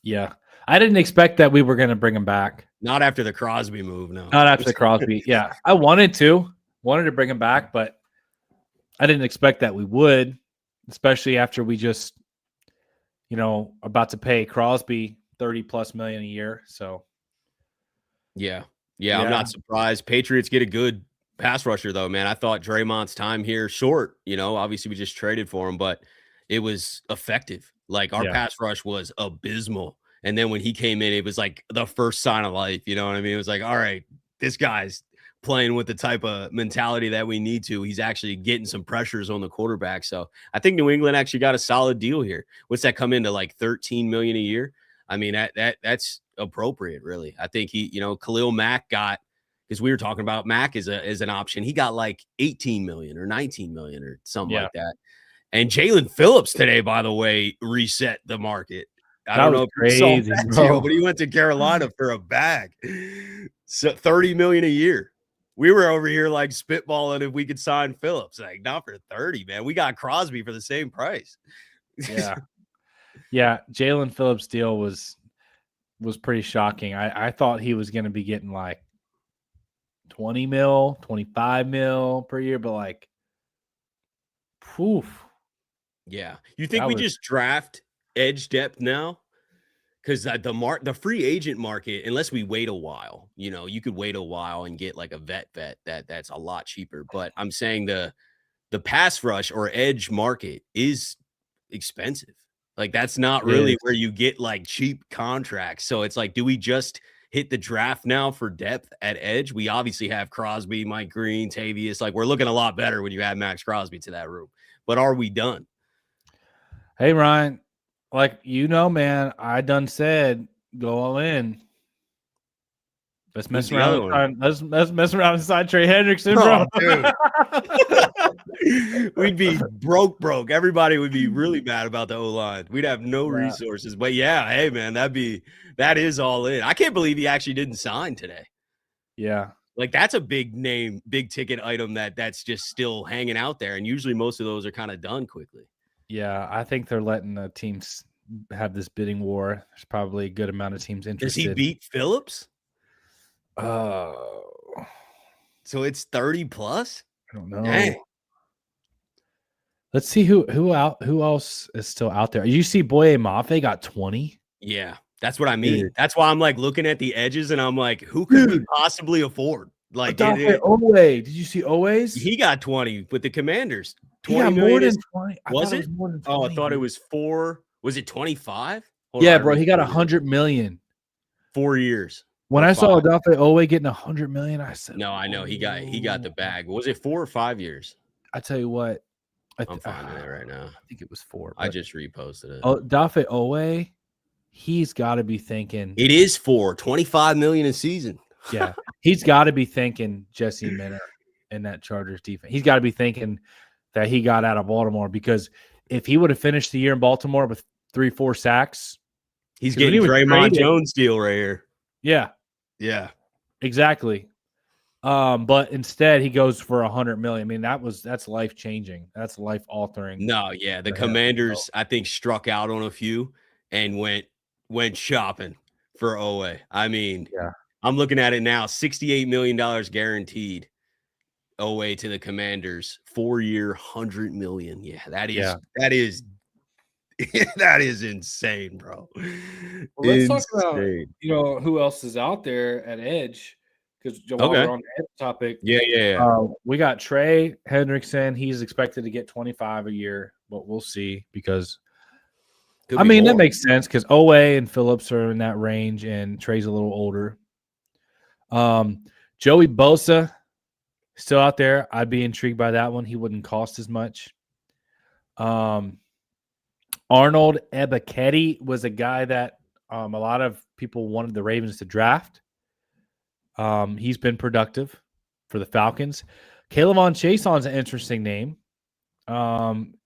Yeah, I didn't expect that we were going to bring him back. Not after the Crosby move, no. Not after the Crosby. Yeah, I wanted to bring him back, but I didn't expect that we would, especially after we just, about to pay Crosby $30+ million a year. So, yeah, I'm not surprised. Patriots get a good pass rusher, though, man. I thought Draymond's time here short. Obviously we just traded for him, but it was effective. Like our pass rush was abysmal. And then when he came in, it was like the first sign of life. You know what I mean? It was like, all right, this guy's playing with the type of mentality that we need to. He's actually getting some pressures on the quarterback. So I think New England actually got a solid deal here. What's that come into, like $13 million a year? I mean, that's appropriate, really. I think he, Khalil Mack got, because we were talking about Mack as an option. He got like $18 million or $19 million or something like that. And Jalen Phillips today, by the way, reset the market. I That don't was know if you saw crazy, that bro. deal, but he went to Carolina for a bag. So $30 million a year. We were over here like spitballing if we could sign Phillips. Like, not for 30, man. We got Crosby for the same price. Yeah. Yeah. Jalen Phillips' deal was pretty shocking. I thought he was going to be getting like 20 mil, 25 mil per year, but like, poof. Yeah. You think That we was just draft edge depth now? Because the free agent market, unless we wait a while, you could wait a while and get like a vet that's a lot cheaper. But I'm saying the pass rush or edge market is expensive. Like, that's not really is. where you get like cheap contracts. So it's like, do we just hit the draft now for depth at edge? We obviously have Crosby, Mike Green, Tavius. Like, we're looking a lot better when you add Max Crosby to that room. But are we done? Hey, Ryan, like, man, I done said go all in. Let's Who's mess the other around. one? Let's mess around inside Trey Hendrickson, bro. Oh, dude. We'd be broke. Everybody would be really mad about the O-line. We'd have no resources. But yeah, hey man, that is all in. I can't believe he actually didn't sign today. Yeah. Like, that's a big name, big ticket item that's just still hanging out there. And usually most of those are kind of done quickly. Yeah, I think they're letting the teams have this bidding war. There's probably a good amount of teams interested. Does he beat Phillips? Oh, So it's 30 plus? I don't know. Dang. Let's see who else is still out there. You see Boye Mafe got 20? Yeah, that's what I mean. Dude. That's why I'm like looking at the edges and I'm like, who could we possibly afford? Like, Owe. Did you see Owe's? He got 20 with the Commanders. 20 more than 20. Was it? More than 20, I thought it was 4. Was it 25? Yeah, bro. He got 100 million. 4 years. When I saw Odafe Owe getting 100 million, I said, no, I know he got the bag. Was it 4 or 5 years? I tell you what, I'm finding it right now. I think it was 4. I just reposted it. Odafe Owe, he's got to be thinking. It is 4, 25 million a season. Yeah, he's got to be thinking Jesse Minter in that Chargers defense. He's got to be thinking that he got out of Baltimore, because if he would have finished the year in Baltimore with 3-4 sacks, he's getting Draymond Jones deal right here. Yeah, exactly. But instead he goes for 100 million. I mean, that's life changing. That's life altering. No, yeah, the Commanders I think struck out on a few and went shopping for Owe. I mean, yeah. I'm looking at it now, $68 million guaranteed. Owe to the Commanders, 4-year, $100 million. Yeah, that is that is insane, bro. Well, let's talk about who else is out there at edge, because while we're on the edge topic, we got Trey Hendrickson. He's expected to get 25 a year, but we'll see, because that makes sense, because Owe and Phillips are in that range, and Trey's a little older. Joey Bosa still out there. I'd be intrigued by that one. He wouldn't cost as much. Arnold Ebiketie was a guy that a lot of people wanted the Ravens to draft. He's been productive for the Falcons. Kayvon Chaison's an interesting name.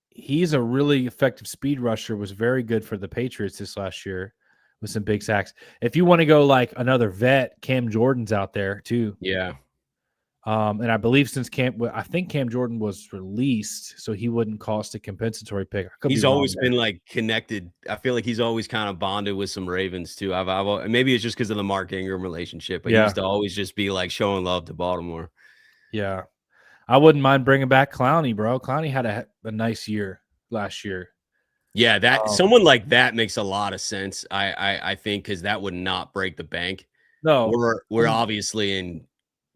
He's a really effective speed rusher, was very good for the Patriots this last year with some big sacks. If you want to go like another vet, Cam Jordan's out there too. Yeah. And I believe I think Cam Jordan was released, so he wouldn't cost a compensatory pick. He's always been like connected. I feel like he's always kind of bonded with some Ravens too. Maybe it's just because of the Mark Ingram relationship, but he used to always just be like showing love to Baltimore. Yeah. I wouldn't mind bringing back Clowney, bro. Clowney had a nice year last year. Yeah, that someone like that makes a lot of sense. I think, because that would not break the bank. No, we're obviously in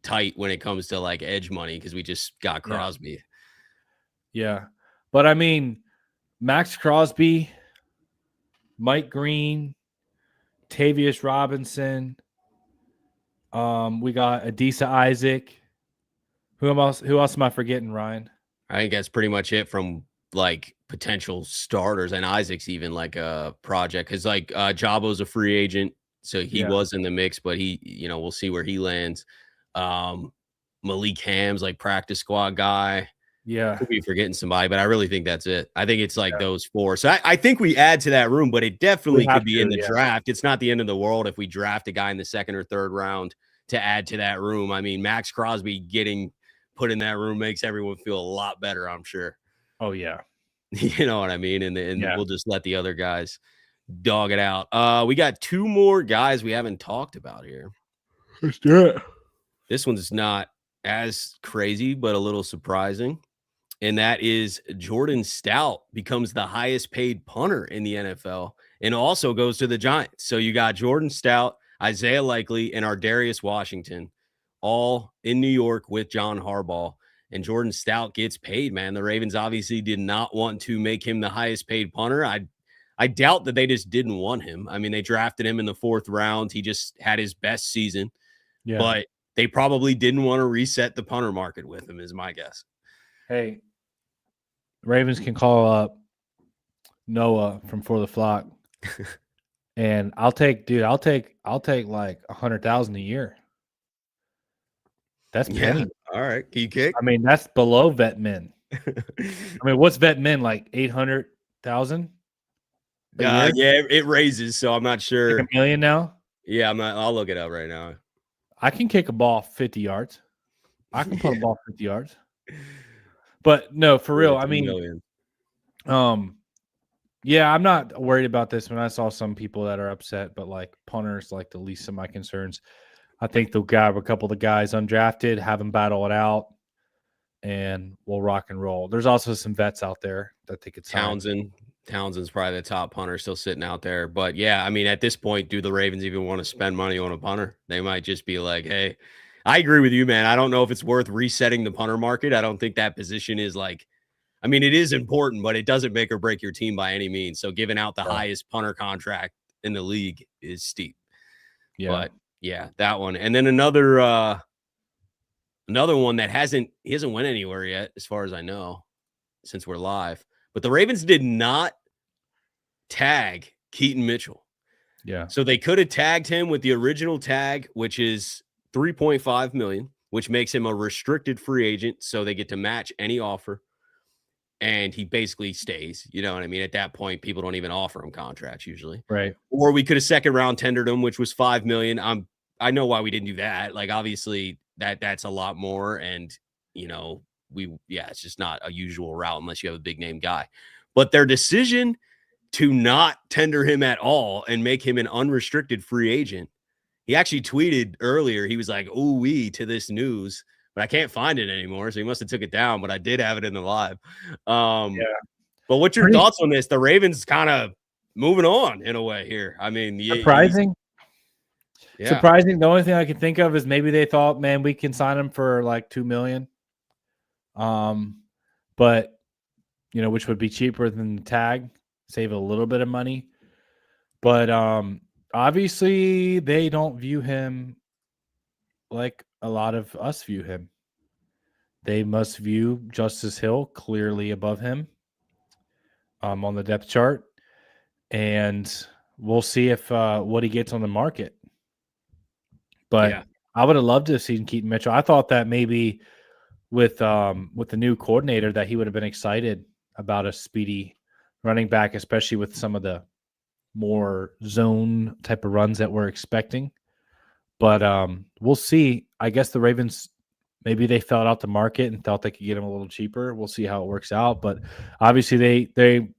tight when it comes to like edge money, because we just got Crosby. Yeah, but I mean, Max Crosby, Mike Green, Tavius Robinson. We got Adisa Isaac. Who else am I forgetting, Ryan? I think that's pretty much it from like potential starters, and Isaac's even like a project, because like Jabo's a free agent, so he was in the mix, but he, we'll see where he lands. Malik Ham's like practice squad guy. Yeah. Could be forgetting somebody, but I really think that's it. I think it's like those 4. So I think we add to that room, but it definitely could be in the draft. It's not the end of the world if we draft a guy in the 2nd or 3rd round to add to that room. I mean, Max Crosby getting put in that room makes everyone feel a lot better, I'm sure. Oh, yeah. You know what I mean? And we'll just let the other guys dog it out. We got 2 more guys we haven't talked about here. Let's do it. This one's not as crazy, but a little surprising. And that is Jordan Stout becomes the highest paid punter in the NFL and also goes to the Giants. So you got Jordan Stout, Isaiah Likely, and Ardarius Washington all in New York with John Harbaugh. And Jordan Stout gets paid, man. The Ravens obviously did not want to make him the highest paid punter. I doubt that they just didn't want him. I mean, they drafted him in the 4th round. He just had his best season. Yeah. But they probably didn't want to reset the punter market with him, is my guess. Hey, Ravens can call up Noah from For the Flock, and I'll take like 100,000 a year. That's penny. All right, can you kick? I mean, that's below vet min. I mean, what's vet min, like 800,000? Yeah, it raises, so I'm not sure. Like $1 million now? Yeah, I'll look it up right now. I can kick a ball 50 yards. I can put a ball 50 yards. But no, for real. I mean, yeah, I'm not worried about this. When I saw some people that are upset, but like punters, like the least of my concerns. I think they'll grab a couple of the guys undrafted, have them battle it out, and we'll rock and roll. There's also some vets out there that they could sign. Townsend's probably the top punter still sitting out there. But yeah, I mean, at this point, do the Ravens even want to spend money on a punter? They might just be like, hey, I agree with you, man. I don't know if it's worth resetting the punter market. I don't think that position is like, I mean, it is important, but it doesn't make or break your team by any means. So giving out the highest punter contract in the league is steep. Yeah. But yeah, that one. And then another one that he hasn't went anywhere yet, as far as I know, since we're live. But the Ravens did not tag Keaton Mitchell. Yeah. So they could have tagged him with the original tag, which is $3.5 million, which makes him a restricted free agent. So they get to match any offer. And he basically stays. You know what I mean? At that point, people don't even offer him contracts usually. Right. Or we could have 2nd round tendered him, which was $5 million. I know why we didn't do that. Like, obviously, that's a lot more. And, you know, it's just not a usual route unless you have a big name guy. But their decision to not tender him at all and make him an unrestricted free agent. He actually tweeted earlier. He was like, ooh-wee to this news, but I can't find it anymore. So he must have took it down, but I did have it in the live. But what's your thoughts on this? The Ravens kind of moving on in a way here. I mean, surprising. Surprising. The only thing I can think of is maybe they thought, man, we can sign him for like $2 million. But you know, which would be cheaper than the tag, save a little bit of money. But obviously they don't view him like a lot of us view him. They must view Justice Hill clearly above him on the depth chart. And we'll see if what he gets on the market. But I would have loved to have seen Keaton Mitchell. I thought that maybe with the new coordinator that he would have been excited about a speedy running back, especially with some of the more zone type of runs that we're expecting. But we'll see. I guess the Ravens, maybe they felt out the market and thought they could get him a little cheaper. We'll see how it works out. But obviously they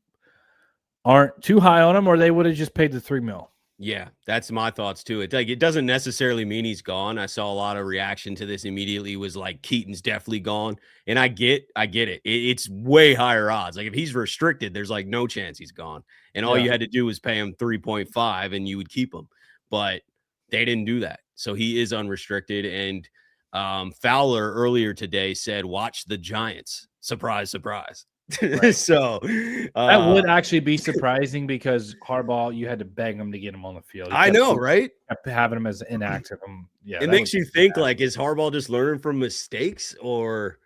aren't too high on him, or they would have just paid the $3 million. Yeah, that's my thoughts too. It doesn't necessarily mean he's gone. I saw a lot of reaction to this immediately was like Keaton's definitely gone. And I get it. It's way higher odds. Like if he's restricted, there's like no chance he's gone. And all you had to do was pay him 3.5 and you would keep him. But they didn't do that. So he is unrestricted. And Fowler earlier today said, watch the Giants. Surprise, surprise. Right. So that would actually be surprising because Harbaugh, you had to beg him to get him on the field. I know, right? Having him as inactive. Yeah, it makes you think like, is Harbaugh just learning from mistakes, or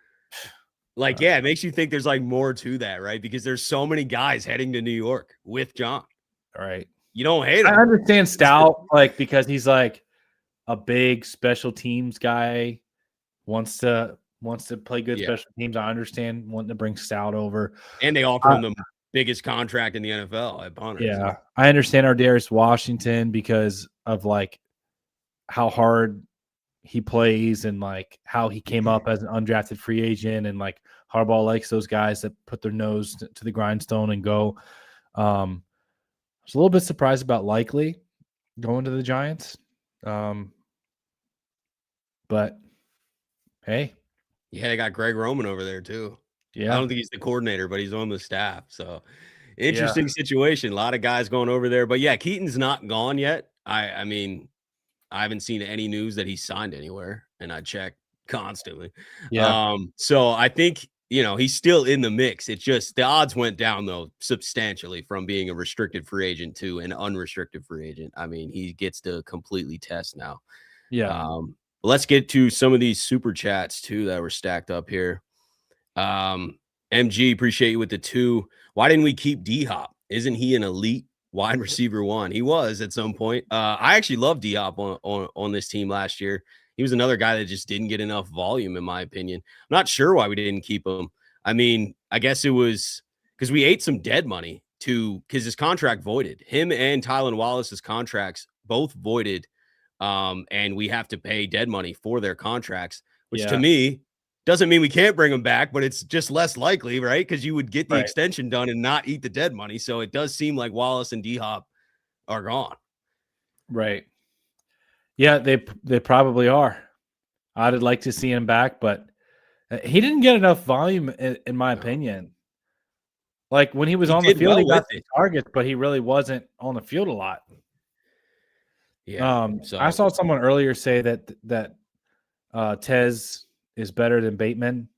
like, it makes you think there's like more to that, right? Because there's so many guys heading to New York with John. All right, you don't hate him. I understand Stout, like because he's like a big special teams guy, wants to wants to play good special teams. I understand wanting to bring Stout over. And they offered him the biggest contract in the NFL at Punter. Yeah. So. I understand our Darius Washington because of like how hard he plays and like how he came up as an undrafted free agent, and like Harbaugh likes those guys that put their nose to the grindstone and go. I was a little bit surprised about Likely going to the Giants. But hey. Yeah, they got Greg Roman over there too. Yeah. I don't think he's the coordinator, but he's on the staff. So interesting situation. A lot of guys going over there. But yeah, Keaton's not gone yet. I mean, I haven't seen any news that he's signed anywhere, and I check constantly. Yeah. So I think, he's still in the mix. It's just the odds went down, though, substantially from being a restricted free agent to an unrestricted free agent. I mean, he gets to completely test now. Yeah. Let's get to some of these super chats, too, that were stacked up here. MG, appreciate you with the 2. Why didn't we keep D-Hop? Isn't he an elite wide receiver 1? He was at some point. I actually loved D-Hop on this team last year. He was another guy that just didn't get enough volume, in my opinion. I'm not sure why we didn't keep him. I mean, I guess it was because we ate some dead money because his contract voided. Him and Tylan Wallace's contracts both voided, and we have to pay dead money for their contracts, which to me doesn't mean we can't bring them back, but it's just less likely, right? Because you would get the extension done and not eat the dead money. So it does seem like Wallace and D-Hop are gone. Right. Yeah, they probably are. I'd like to see him back, but he didn't get enough volume, in my opinion. Like when he was on the field, he got the targets, but he really wasn't on the field a lot. Yeah. I saw someone earlier say that Tez is better than Bateman.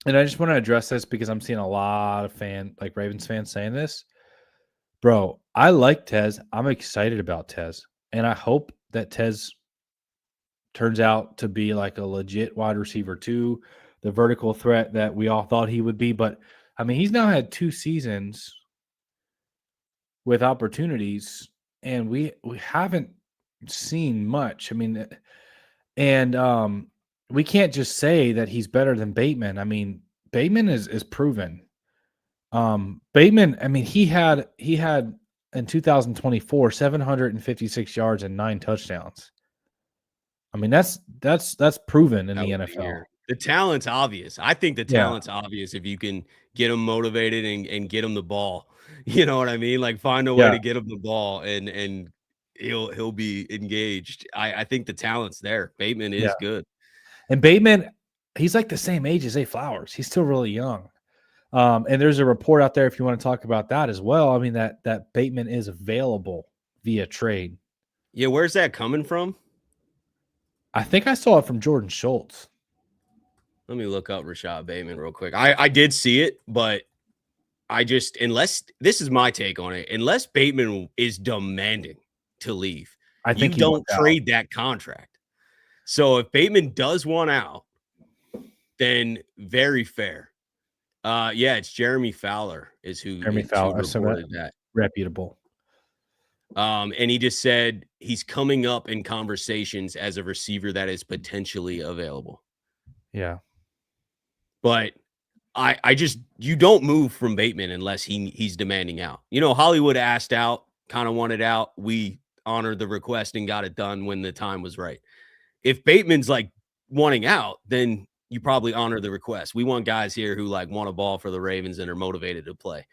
And I just want to address this because I'm seeing a lot of Ravens fans saying this. Bro, I like Tez. I'm excited about Tez. And I hope that Tez turns out to be like a legit wide receiver 2, the vertical threat that we all thought he would be. But, I mean, he's now had 2 seasons with opportunities, and we haven't seen much. I mean, and we can't just say that he's better than Bateman. I mean, Bateman is proven. Bateman, I mean, he had in 2024 756 yards and 9 touchdowns. I mean, that's proven in the NFL. The talent's obvious. I think the talent's obvious if you can get him motivated and get him the ball. You know what I mean? Like find a way to get him the ball and he'll be engaged. I think the talent's there. Bateman is good. And Bateman, he's like the same age as Zay Flowers. He's still really young. And there's a report out there if you want to talk about that as well. I mean, that Bateman is available via trade. Yeah, where's that coming from? I think I saw it from Jordan Schultz. Let me look up Rashad Bateman real quick. I did see it, but unless this is my take on it, unless Bateman is demanding to leave, I think you don't trade that contract. So if Bateman does want out, then very fair. It's Jeremy Fowler is who reported that. Reputable. And he just said he's coming up in conversations as a receiver that is potentially available. Yeah. But you don't move from Bateman unless he's demanding out. Hollywood asked out, kind of wanted out. We honored the request and got it done when the time was right. If Bateman's like wanting out, then you probably honor the request. We want guys here who like want a ball for the Ravens and are motivated to play.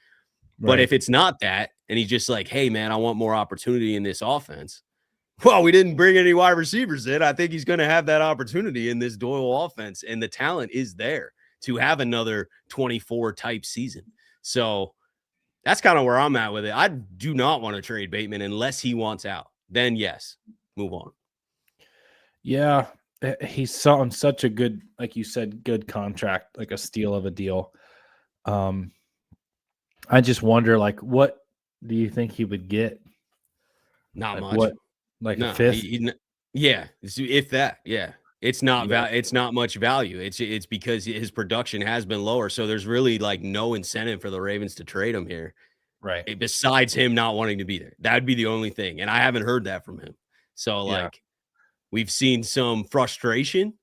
Right. But if it's not that, and he's just like, hey man, I want more opportunity in this offense. Well, we didn't bring any wide receivers in. I think he's going to have that opportunity in this Doyle offense. And the talent is there to have another 24 type season. So that's kind of where I'm at with it. I do not want to trade Bateman unless he wants out. Then yes, move on. Yeah. He's on such a good, like you said, good contract, like a steal of a deal. I just wonder, like, what do you think he would get? Not like much. What, like a fifth? If that. Yeah, it's not it's not much value. It's because his production has been lower, so there's really like no incentive for the Ravens to trade him here. Right. Besides him not wanting to be there, that'd be the only thing, and I haven't heard that from him. So we've seen some frustration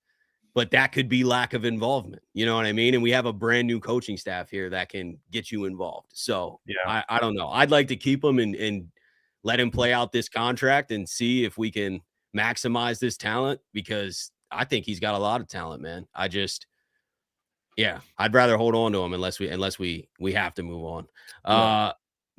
but that could be lack of involvement. You know what I mean? And we have a brand new coaching staff here that can get you involved. So Yeah. I don't know. I'd like to keep him and let him play out this contract and see if we can maximize this talent, because I think he's got a lot of talent, man. I'd rather hold on to him unless we have to move on. Yeah.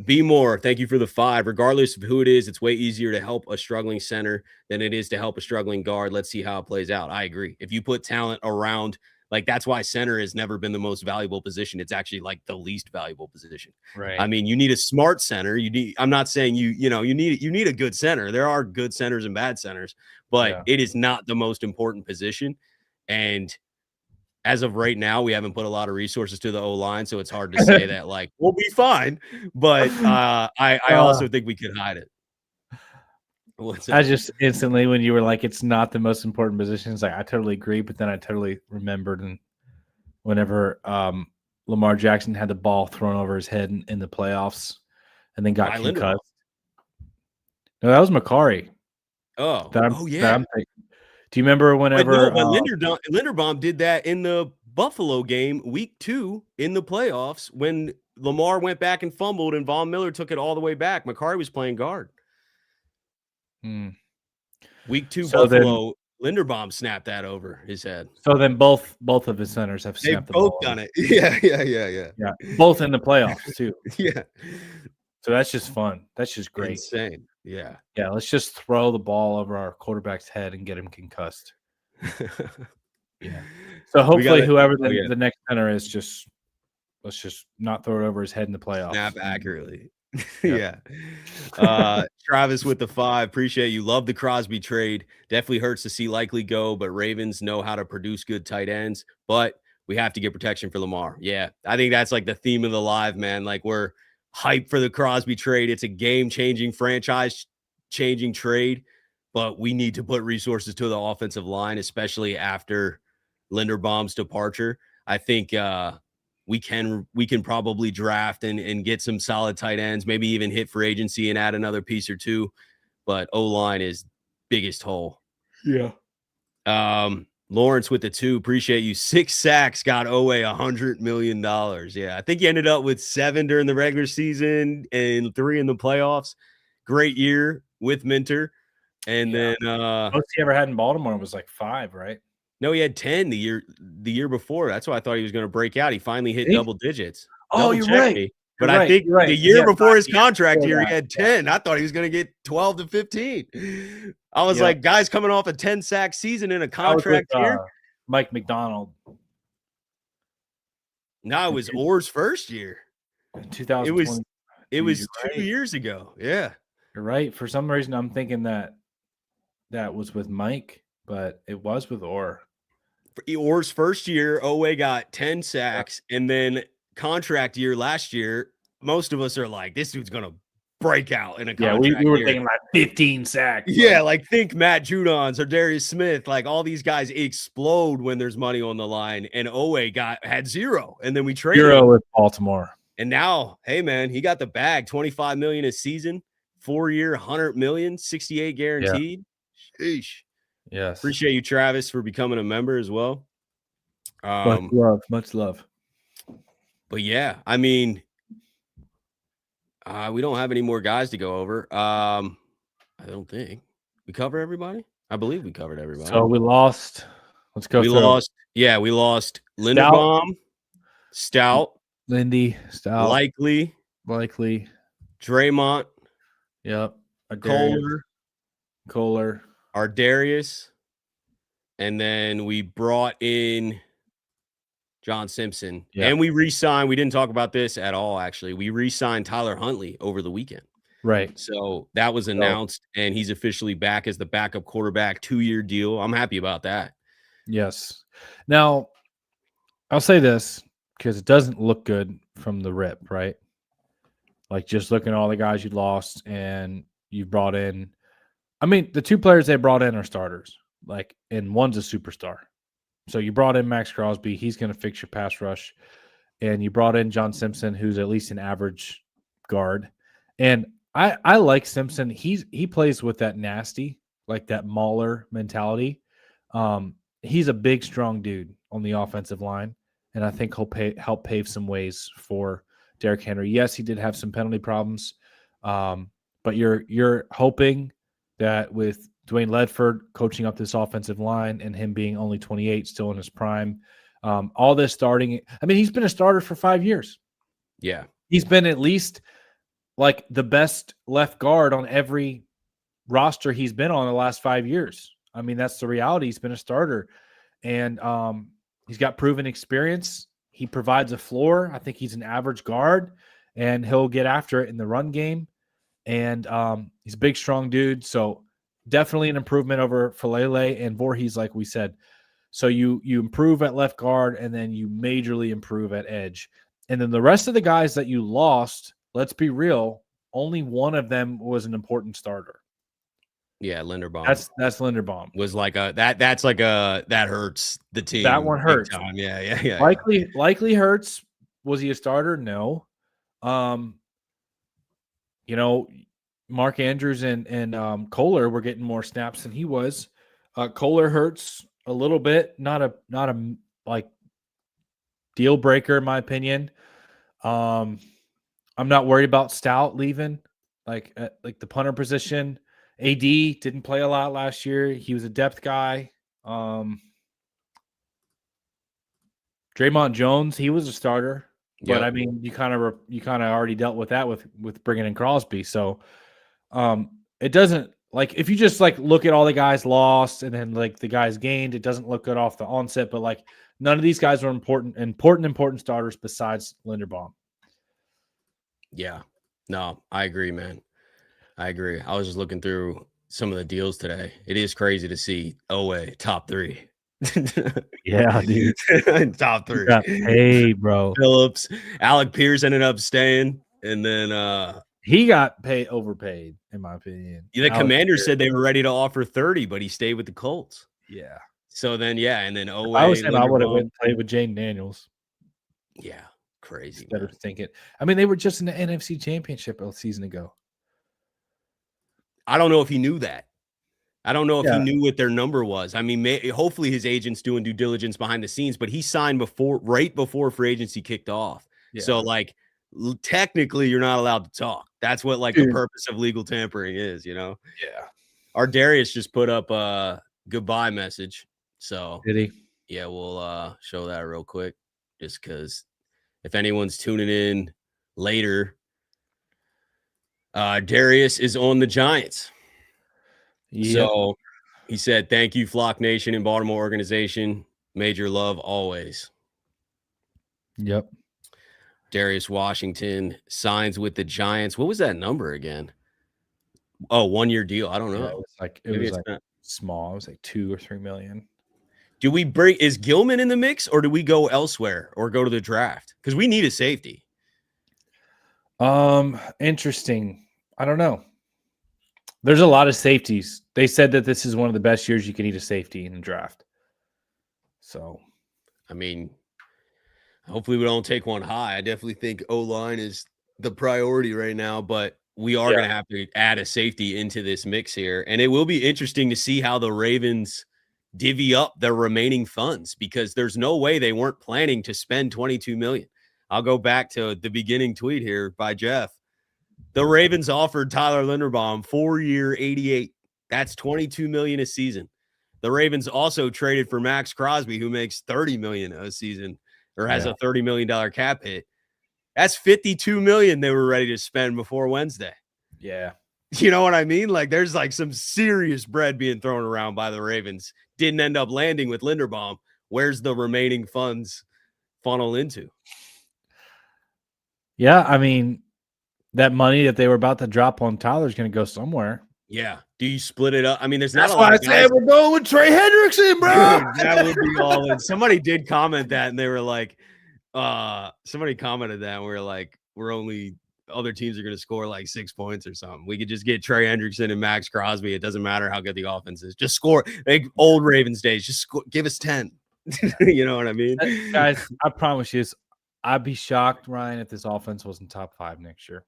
Be more. Thank you for the 5. Regardless of who it is, it's way easier to help a struggling center than it is to help a struggling guard. Let's see how it plays out. I agree. If you put talent around, like, that's why center has never been the most valuable position. It's actually like the least valuable position. Right. I mean, you need a smart center. I'm not saying you need a good center. There are good centers and bad centers, but it is not the most important position. And as of right now, we haven't put a lot of resources to the O-line, so it's hard to say that, like, we'll be fine. But I also think we could hide it. I just instantly, when you were like, it's not the most important position, it's like, I totally agree. But then I totally remembered, and whenever Lamar Jackson had the ball thrown over his head in the playoffs and then got concussed. No, that was Macari. Yeah. Do you remember whenever? But Linderbaum did that in the Buffalo game, week 2 in the playoffs, when Lamar went back and fumbled and Von Miller took it all the way back. Macari was playing guard. Week 2 Buffalo, Linderbaum snapped that over his head. So then both of his centers have snapped the ball. They've both done it. Yeah. Both in the playoffs too. Yeah. So that's just fun. That's just great. Insane. Yeah. Yeah. Let's just throw the ball over our quarterback's head and get him concussed. Yeah. So hopefully, whoever the next center is, let's just not throw it over his head in the playoffs. Snap accurately. Yeah. Travis with the 5. Appreciate you. Love the Crosby trade. Definitely hurts to see Likely go, but Ravens know how to produce good tight ends. But we have to get protection for Lamar. Yeah. I think that's like the theme of the live, man. Like, we're hyped for the Crosby trade. It's a game-changing, franchise-changing trade, but we need to put resources to the offensive line, especially after Linderbaum's departure. I think we can probably draft and get some solid tight ends, maybe even hit free agency and add another piece or two. But O-line is biggest hole. Yeah. Lawrence with the 2. Appreciate you. 6 sacks got Owe $100 million. Yeah, I think he ended up with 7 during the regular season and 3 in the playoffs. Great year with Minter. And then most he ever had in Baltimore was like 5, right? No, he had 10 the year before. That's why I thought he was going to break out. He finally hit double digits. You're right. But I think the year before his contract year, he had 10. I thought he was going to get 12 to 15. I was like, guys coming off a 10-sack season in a contract year. Mike McDonald. No, it was Orr's first year. 2020. It was 2 years ago. Yeah. You're right. For some reason, I'm thinking that was with Mike, but it was with Orr. Orr's first year, Owe got 10 sacks, and then contract year last year, most of us are like, this dude's going to break out in a contract year. We were thinking like 15 sacks. Yeah, like think Matt Judons or Darius Smith. Like, all these guys explode when there's money on the line, and Owe had 0, and then we traded 0 with Baltimore. And now, hey, man, he got the bag, $25 million a season, 4-year, $100 million, 68 guaranteed. Yeah. Sheesh. Yes. Appreciate you, Travis, for becoming a member as well. Much love. But yeah, I mean, we don't have any more guys to go over. I don't think we cover everybody. I believe we covered everybody. So we lost. Let's go. We lost Linderbaum, Stout, Lindy, Stout, Likely, Draymond. Yep. Kohler. Ardarius, and then we brought in John Simpson, and we re-signed. We didn't talk about this at all, actually. We re-signed Tyler Huntley over the weekend. Right. So that was announced, and he's officially back as the backup quarterback, 2-year deal. I'm happy about that. Yes. Now, I'll say this because it doesn't look good from the rip, right? Like, just looking at all the guys you lost and you brought in. I mean, the 2 players they brought in are starters, and one's a superstar. So you brought in Max Crosby. He's going to fix your pass rush. And you brought in John Simpson, who's at least an average guard. And I like Simpson. He plays with that nasty, like that mauler mentality. he's a big, strong dude on the offensive line, and I think he'll help pave some ways for Derrick Henry. Yes, he did have some penalty problems, but you're hoping that with Dwayne Ledford coaching up this offensive line and him being only 28, still in his prime, all this starting. I mean, he's been a starter for 5 years. Yeah. He's been at least like the best left guard on every roster he's been on the last 5 years. I mean, that's the reality. He's been a starter, and he's got proven experience. He provides a floor. I think he's an average guard, and he'll get after it in the run game. And he's a big, strong dude. So definitely an improvement over Falele and Voorhees, like we said. So you improve at left guard, and then you majorly improve at edge. And then the rest of the guys that you lost, let's be real, only one of them was an important starter. Yeah, Linderbaum. That's Linderbaum. Was like that hurts the team. That one hurts. Time. Yeah. Likely hurts. Was he a starter? No. Mark Andrews and Kohler were getting more snaps than he was. Kohler hurts a little bit, not a like deal breaker in my opinion. I'm not worried about Stout leaving, like the punter position. AD didn't play a lot last year. He was a depth guy. Draymond Jones, he was a starter, but I mean, you kind of already dealt with that with bringing in Crosby. So it doesn't, like, if you just like look at all the guys lost and then like the guys gained, it doesn't look good off the onset. But like none of these guys are important starters besides Linderbaum. Yeah, no, I agree, man. I agree. I was just looking through some of the deals today. It is crazy to see Owe top 3. Yeah, dude. Top 3. Hey, bro. Phillips, Alec Pierce ended up staying, and then he got overpaid, in my opinion. The Commanders said they were ready to offer 30, but he stayed with the Colts. Yeah. So then, and then Owe. I was saying I would have went and played with Jaden Daniels. Yeah, crazy. Better thinking. I mean, they were just in the NFC Championship a season ago. I don't know if he knew that. I don't know if he knew what their number was. I mean, hopefully his agent's doing due diligence behind the scenes, but he signed right before free agency kicked off. Yeah. So, like, technically, you're not allowed to talk. That's what, like, the purpose of legal tampering is, you know? Yeah. Our Darius just put up a goodbye message. So, did he? Yeah, we'll show that real quick just because if anyone's tuning in later, Darius is on the Giants. Yep. So he said, "Thank you, Flock Nation and Baltimore organization. Major love always." Yep. Darius Washington signs with the Giants. What was that number again? Oh, 1-year deal. I don't know. Yeah, it was small. It was like 2 or 3 million. Do we is Gilman in the mix, or do we go elsewhere or go to the draft? Because we need a safety. Interesting. I don't know. There's a lot of safeties. They said that this is one of the best years you can need a safety in the draft. So, I mean, hopefully we don't take one high. I definitely think O-line is the priority right now, but we are going to have to add a safety into this mix here. And it will be interesting to see how the Ravens divvy up their remaining funds, because there's no way they weren't planning to spend $22 million. I'll go back to the beginning tweet here by Jeff. The Ravens offered Tyler Linderbaum 4-year, $88. That's $22 million a season. The Ravens also traded for Max Crosby, who makes $30 million a season, or has a $30 million cap hit. That's $52 million they were ready to spend before Wednesday. Yeah. You know what I mean? Like, there's like some serious bread being thrown around by the Ravens. Didn't end up landing with Linderbaum. Where's the remaining funds funnel into? Yeah, I mean, that money that they were about to drop on Tyler is going to go somewhere. Yeah. Do you split it up? I mean, there's not a lot of guys. That's why I said we're going with Trey Hendrickson, bro. Dude, that would be all in. Somebody did comment that, and they were like, somebody commented that, and we were like, other teams are going to score like 6 points or something. We could just get Trey Hendrickson and Max Crosby. It doesn't matter how good the offense is. Just score. Like old Ravens days, just give us 10. You know what I mean? Guys, I promise you, I'd be shocked, Ryan, if this offense wasn't top 5 next year.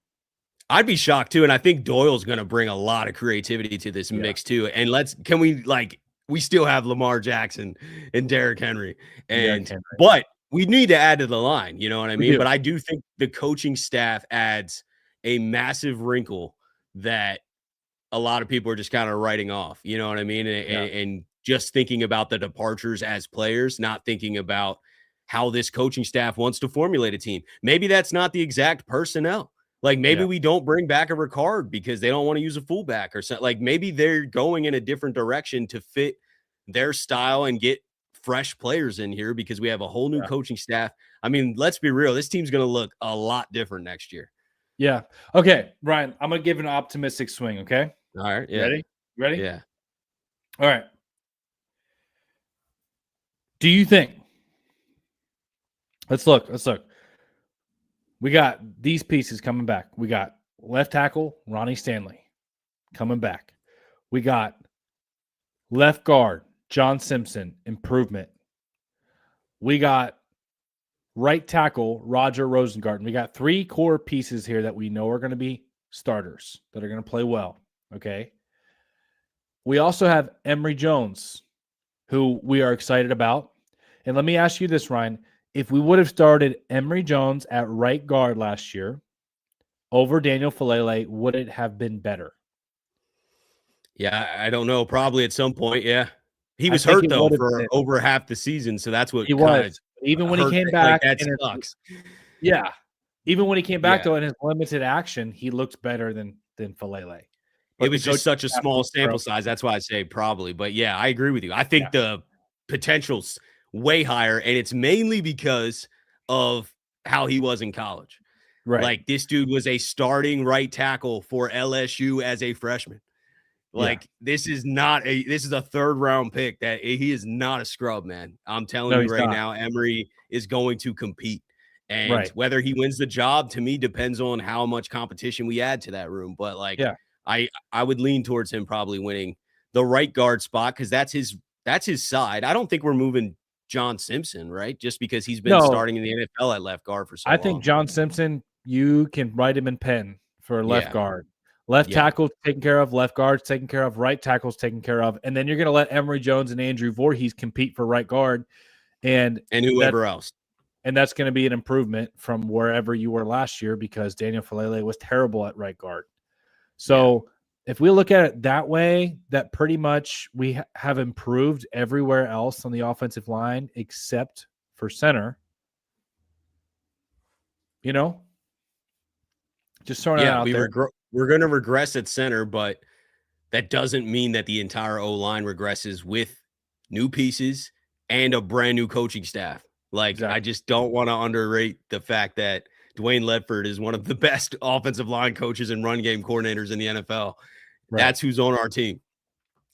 I'd be shocked too, and I think Doyle's going to bring a lot of creativity to this mix too. And can we like we still have Lamar Jackson and Derrick Henry. Derrick And Henry. but we need to add to the line, you know what I We mean? do. But I do think the coaching staff adds a massive wrinkle that a lot of people are just kind of writing off, you know what I mean? And just thinking about the departures as players, not thinking about how this coaching staff wants to formulate a team. Maybe that's not the exact personnel. Like maybe we don't bring back a Ricard because they don't want to use a fullback or something. Like maybe they're going in a different direction to fit their style and get fresh players in here because we have a whole new coaching staff. I mean, let's be real. This team's going to look a lot different next year. Yeah. Okay, Ryan, I'm going to give an optimistic swing, okay? All right. Yeah. Ready? Yeah. All right. Do you think Let's look. We got these pieces coming back. We got left tackle Ronnie Stanley coming back. We got left guard John Simpson, improvement. We got right tackle Roger Rosengarten. We got 3 core pieces here that we know are going to be starters, that are going to play well, okay? We also have Emory Jones, who we are excited about. And let me ask you this, Ryan. If we would have started Emory Jones at right guard last year over Daniel Falele, would it have been better? Yeah, I don't know. Probably at some point, yeah. He was hurt, though, for over half the season, so that's what he was. Even when he came back, that sucks. Yeah. Even when he came back, though, in his limited action, he looked better than Falele. It was just such a small sample size. That's why I say probably. But, yeah, I agree with you. I think the potential's way higher, and it's mainly because of how he was in college. Right. Like, this dude was a starting right tackle for LSU as a freshman. Like, this is a third-round pick. That he is not a scrub, man. I'm telling you right now, Emory is going to compete. And whether he wins the job, to me, depends on how much competition we add to that room. But, like, I would lean towards him probably winning the right guard spot because that's his side. I don't think we're moving John Simpson, right? Just because he's been starting in the NFL at left guard for so long. I think John Simpson, you can write him in pen for left guard. Left tackle taken care of, left guard's taken care of, right tackle's taken care of, and then you're going to let Emory Jones and Andrew Voorhees compete for right guard, and whoever else. And that's going to be an improvement from wherever you were last year because Daniel Falele was terrible at right guard. So if we look at it that way, that pretty much we have improved everywhere else on the offensive line except for center. You know, just throwing it out there. We're going to regress at center, but that doesn't mean that the entire O-line regresses with new pieces and a brand new coaching staff. Like, I just don't want to underrate the fact that Dwayne Ledford is one of the best offensive line coaches and run game coordinators in the NFL. Right. That's who's on our team.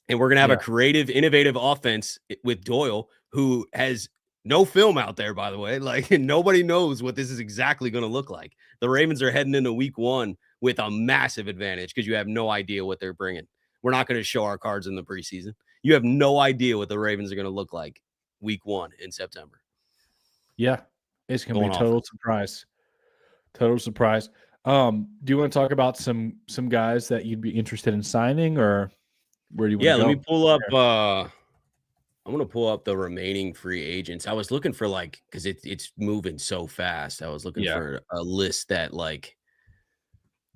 And we're going to have a creative, innovative offense with Doyle, who has no film out there, by the way. Like, nobody knows what this is exactly going to look like. The Ravens are heading into week 1 with a massive advantage because you have no idea what they're bringing. We're not going to show our cards in the preseason. You have no idea what the Ravens are going to look like week 1 in September. Yeah, it's going to be a total surprise. Total surprise. Do you want to talk about some guys that you'd be interested in signing, or where do you want to go? Yeah, let me pull up I'm going to pull up the remaining free agents. I was looking for, like, because it's moving so fast. I was looking for a list that, like,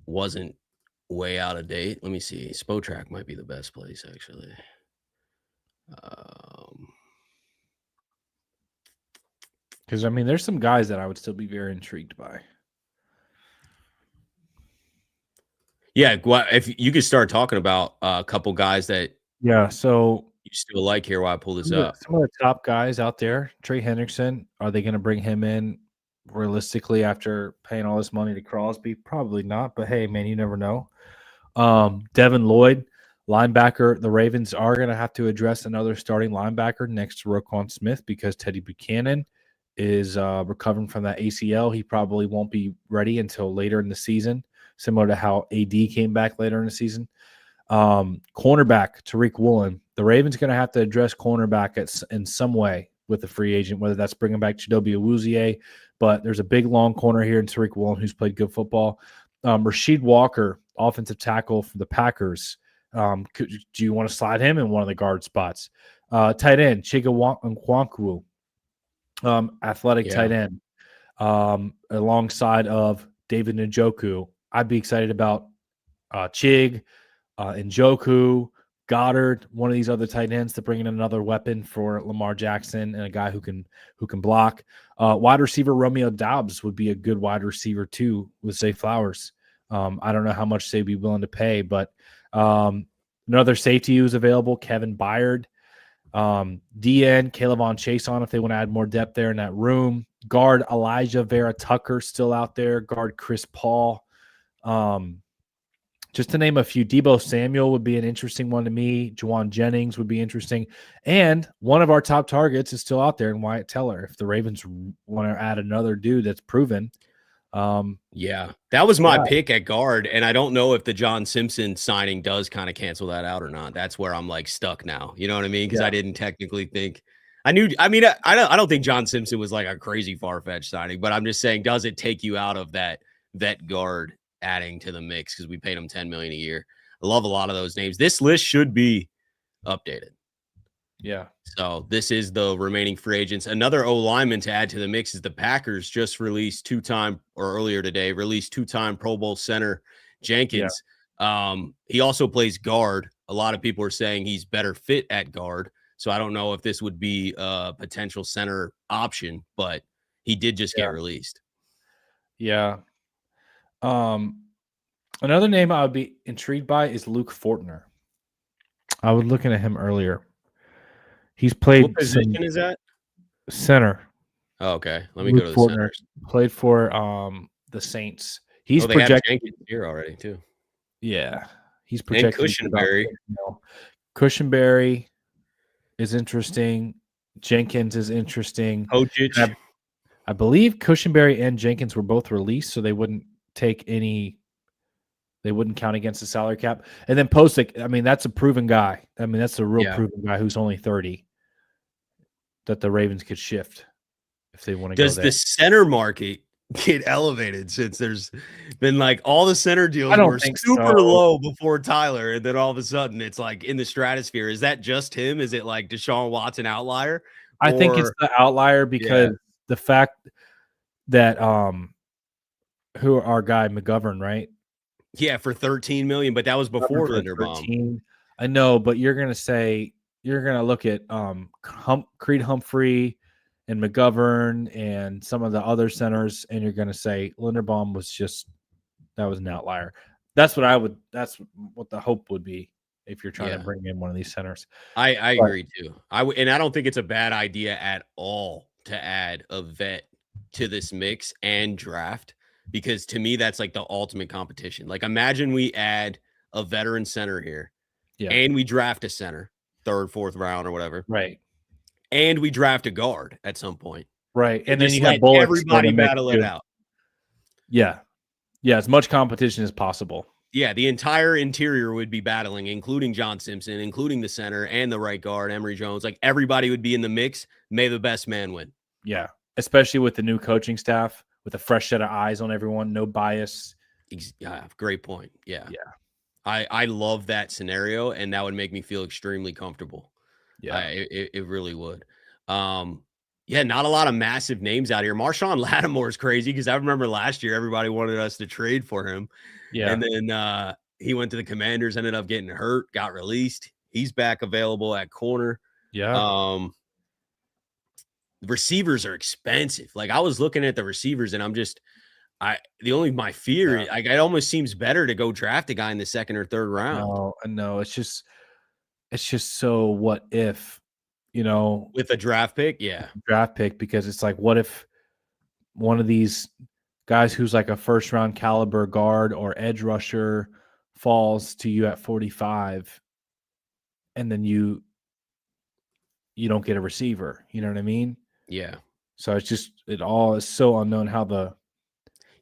wasn't way out of date. Let me see. Spotrac might be the best place, actually. Because, I mean, there's some guys that I would still be very intrigued by. Yeah, if you could start talking about a couple guys that so you still like here while I pull this up. Some of the top guys out there, Trey Hendrickson, are they going to bring him in realistically after paying all this money to Crosby? Probably not, but hey, man, you never know. Devin Lloyd, linebacker. The Ravens are going to have to address another starting linebacker next to Roquan Smith because Teddy Buchanan is recovering from that ACL. He probably won't be ready until later in the season, similar to how AD came back later in the season. Cornerback, Tariq Woolen. The Ravens are going to have to address cornerback in some way with the free agent, whether that's bringing back Chidobe Awuzie, but there's a big long corner here in Tariq Woolen who's played good football. Rasheed Walker, offensive tackle for the Packers. Do you want to slide him in one of the guard spots? Tight end, Chiga Nwankwo, athletic tight end, alongside of David Njoku. I'd be excited about Chig, Njoku, Goddard, one of these other tight ends to bring in another weapon for Lamar Jackson and a guy who can block. Wide receiver Romeo Doubs would be a good wide receiver too with Zay Flowers. I don't know how much they'd be willing to pay, but another safety who's available, Kevin Byard. DN, Caleb Chase on if they want to add more depth there in that room. Guard Elijah Vera Tucker still out there. Guard Chris Paul. Just to name a few, Debo Samuel would be an interesting one to me. Juwan Jennings would be interesting. And one of our top targets is still out there in Wyatt Teller. If the Ravens want to add another dude that's proven. Yeah, that was my pick at guard. And I don't know if the John Simpson signing does kind of cancel that out or not. That's where I'm like stuck now. You know what I mean? Because I didn't technically think I don't think John Simpson was like a crazy far-fetched signing, but I'm just saying, does it take you out of that vet guard adding to the mix because we paid him $10 million a year? I love a lot of those names. This list should be updated. Yeah. So this is the remaining free agents. Another O lineman to add to the mix is the Packers just released earlier today, released two-time Pro Bowl center Jenkins. Yeah. He also plays guard. A lot of people are saying he's better fit at guard. So I don't know if this would be a potential center option, but he did just get released. Yeah. Another name I would be intrigued by is Luke Fortner. I was looking at him earlier. He's played. What position is that? Center. Oh, okay. Let me Luke go to the Fortner center. Played for the Saints. He's they projected have Jenkins here already too. Yeah, he's projected. And Cushenberry. Cushenberry is interesting. Jenkins is interesting. I believe Cushenberry and Jenkins were both released, so they wouldn't take any. They wouldn't count against the salary cap. And then Posick, I mean, that's a proven guy. I mean, that's a real proven guy who's only 30 that the Ravens could shift if they want to go there. Does the center market get elevated since there's been like all the center deals were super low before Tyler, and then all of a sudden it's like in the stratosphere? Is that just him? Is it like Deshaun Watson outlier? I think it's the outlier because the fact that who our guy McGovern, right? Yeah, for $13 million, but that was before Linderbaum. I know, but you're gonna look at Creed Humphrey and McGovern and some of the other centers, and you're gonna say Linderbaum was an outlier. That's what the hope would be if you're trying to bring in one of these centers. I agree too. I don't think it's a bad idea at all to add a vet to this mix and draft. Because to me, that's like the ultimate competition. Like, imagine we add a veteran center here, and we draft a center, 3rd, 4th round or whatever, right? And we draft a guard at some point, right? And then you have bullets, everybody battle it out. Yeah, as much competition as possible. Yeah, the entire interior would be battling, including John Simpson, including the center and the right guard, Emory Jones. Like, everybody would be in the mix. May the best man win. Yeah, especially with the new coaching staff. With a fresh set of eyes on everyone, no bias. Yeah, great point. Yeah. I love that scenario, and that would make me feel extremely comfortable. Yeah, it really would. Not a lot of massive names out here. Marshawn Lattimore is crazy because I remember last year everybody wanted us to trade for him. Yeah, and then he went to the Commanders, ended up getting hurt, got released. He's back available at corner. Yeah. Receivers are expensive. Like, I was looking at the receivers and my fear, like, it almost seems better to go draft a guy in the 2nd or 3rd round. No, it's just so what if, with a draft pick. Because it's like, what if one of these guys who's like a 1st round caliber guard or edge rusher falls to you at 45 and then you don't get a receiver, you know what I mean? Yeah. So it all is so unknown how the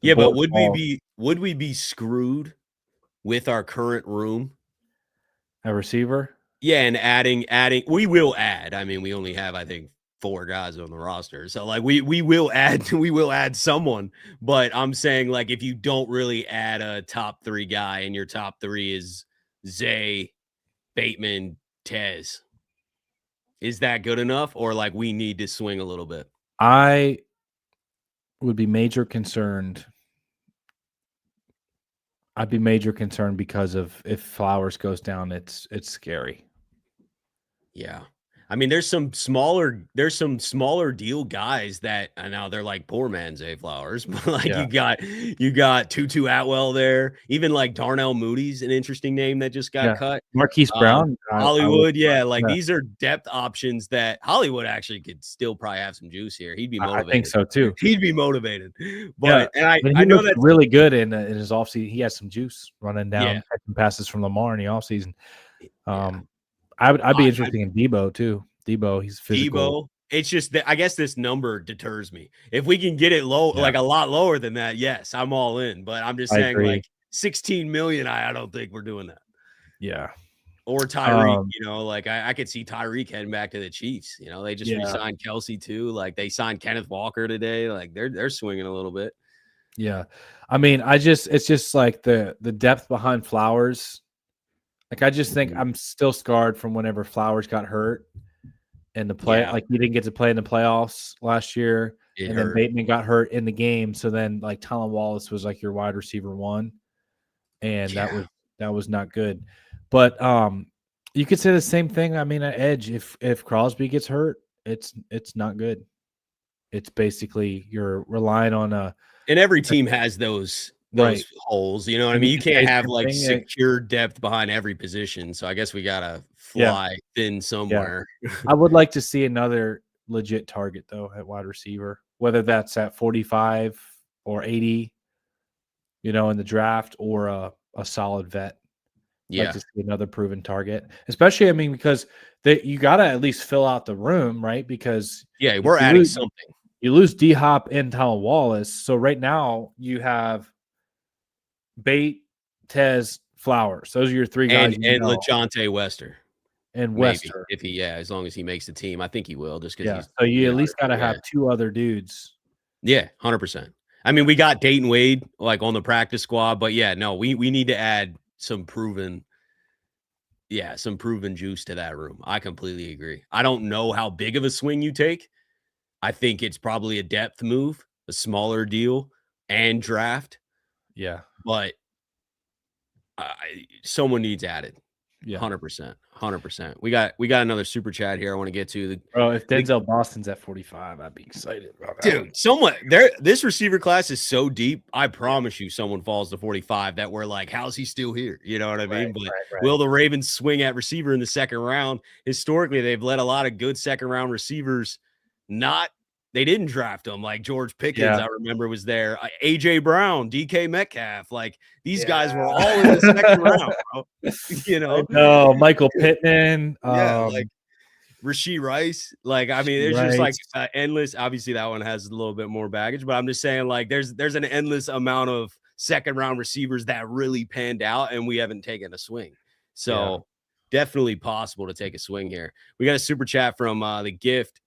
but would we be screwed with our current room? A receiver? Yeah, and adding we will add. I mean, we only have, I think, 4 guys on the roster. So like we will add someone, but I'm saying, like, if you don't really add a top 3 guy and your top 3 is Zay, Bateman, Tez. Is that good enough, or like we need to swing a little bit? I would be major concerned. I'd be major concerned because of if Flowers goes down, it's scary. Yeah. I mean, there's some smaller deal guys that now they're like poor man's A Flowers, but like Yeah. you got Tutu Atwell there. Even like Darnell Moody's an interesting name that just got cut. Marquise Brown, Hollywood, like these are depth options that Hollywood actually could still probably have some juice here. He'd be motivated. I think so too. He'd be motivated. But and I know that's really good in his offseason. He has some juice running down catching passes from Lamar in the offseason. I'd be interested in Debo too. Debo, he's physical. Debo, it's just that I guess this number deters me. If we can get it low, like a lot lower than that, yes, I'm all in. But I'm just saying, like 16 million, I don't think we're doing that. Yeah. Or Tyreek, like I could see Tyreek heading back to the Chiefs. They just re-signed Kelsey too. Like they signed Kenneth Walker today. Like they're swinging a little bit. Yeah. I mean, it's just like the depth behind Flowers. Like, I just think I'm still scarred from whenever Flowers got hurt in the play. Like, he didn't get to play in the playoffs last year. Then Bateman got hurt in the game. So then, like, Tylan Wallace was like your wide receiver one. And that was not good. But you could say the same thing. I mean, at edge, if Crosby gets hurt, it's not good. It's basically you're relying on and every team has those holes, you know what I mean? You can't have like secure depth behind every position. So I guess we gotta fly thin somewhere. I would like to see another legit target though at wide receiver, whether that's at 45 or 80, in the draft, or a solid vet. Like to see another proven target, especially because you gotta at least fill out the room, right? Because we're adding something. You lose D-Hop and Tylan Wallace, so right now you have Bate, Tez, Flowers. Those are your three guys. And LeJohntay Wester. And Wester. If as long as he makes the team. I think he will, just because he's so you at least gotta have two other dudes. Yeah, 100%. I mean, we got Dayton Wade like on the practice squad, but we need to add some proven juice to that room. I completely agree. I don't know how big of a swing you take. I think it's probably a depth move, a smaller deal, and draft. Yeah. But someone needs added. Yeah. 100%. We got another super chat here I want to get to. Bro, if Denzel Boston's at 45, I'd be excited about that. Dude, this receiver class is so deep. I promise you someone falls to 45 that we're like, how's he still here? You know what I mean? But will the Ravens swing at receiver in the second round? Historically, they've let a lot of good second round receivers they didn't draft them, like George Pickens, I remember, was there. AJ Brown, DK Metcalf, like these guys were all in the second round, bro. No, Michael Pittman, like Rashee Rice. Like, I mean, there's just like endless. Obviously, that one has a little bit more baggage, but I'm just saying, like, there's an endless amount of second round receivers that really panned out, and we haven't taken a swing. So definitely possible to take a swing here. We got a super chat from the Gift.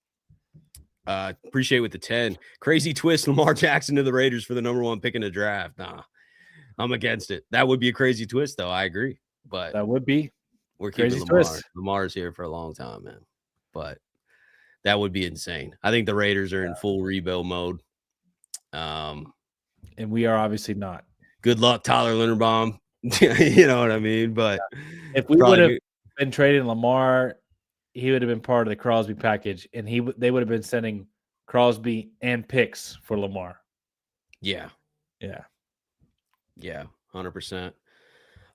Appreciate with the 10. Crazy twist, Lamar Jackson to the Raiders for the number 1 pick in the draft. Nah, I'm against it. That would be a crazy twist, though. I agree. But that would be. We're keeping Lamar. Lamar's here for a long time, man. But that would be insane. I think the Raiders are in full rebuild mode. And we are obviously not. Good luck, Tyler Linderbaum. You know what I mean? But if we would have been trading Lamar, he would have been part of the Crosby package, and they would have been sending Crosby and picks for Lamar. Yeah. 100%.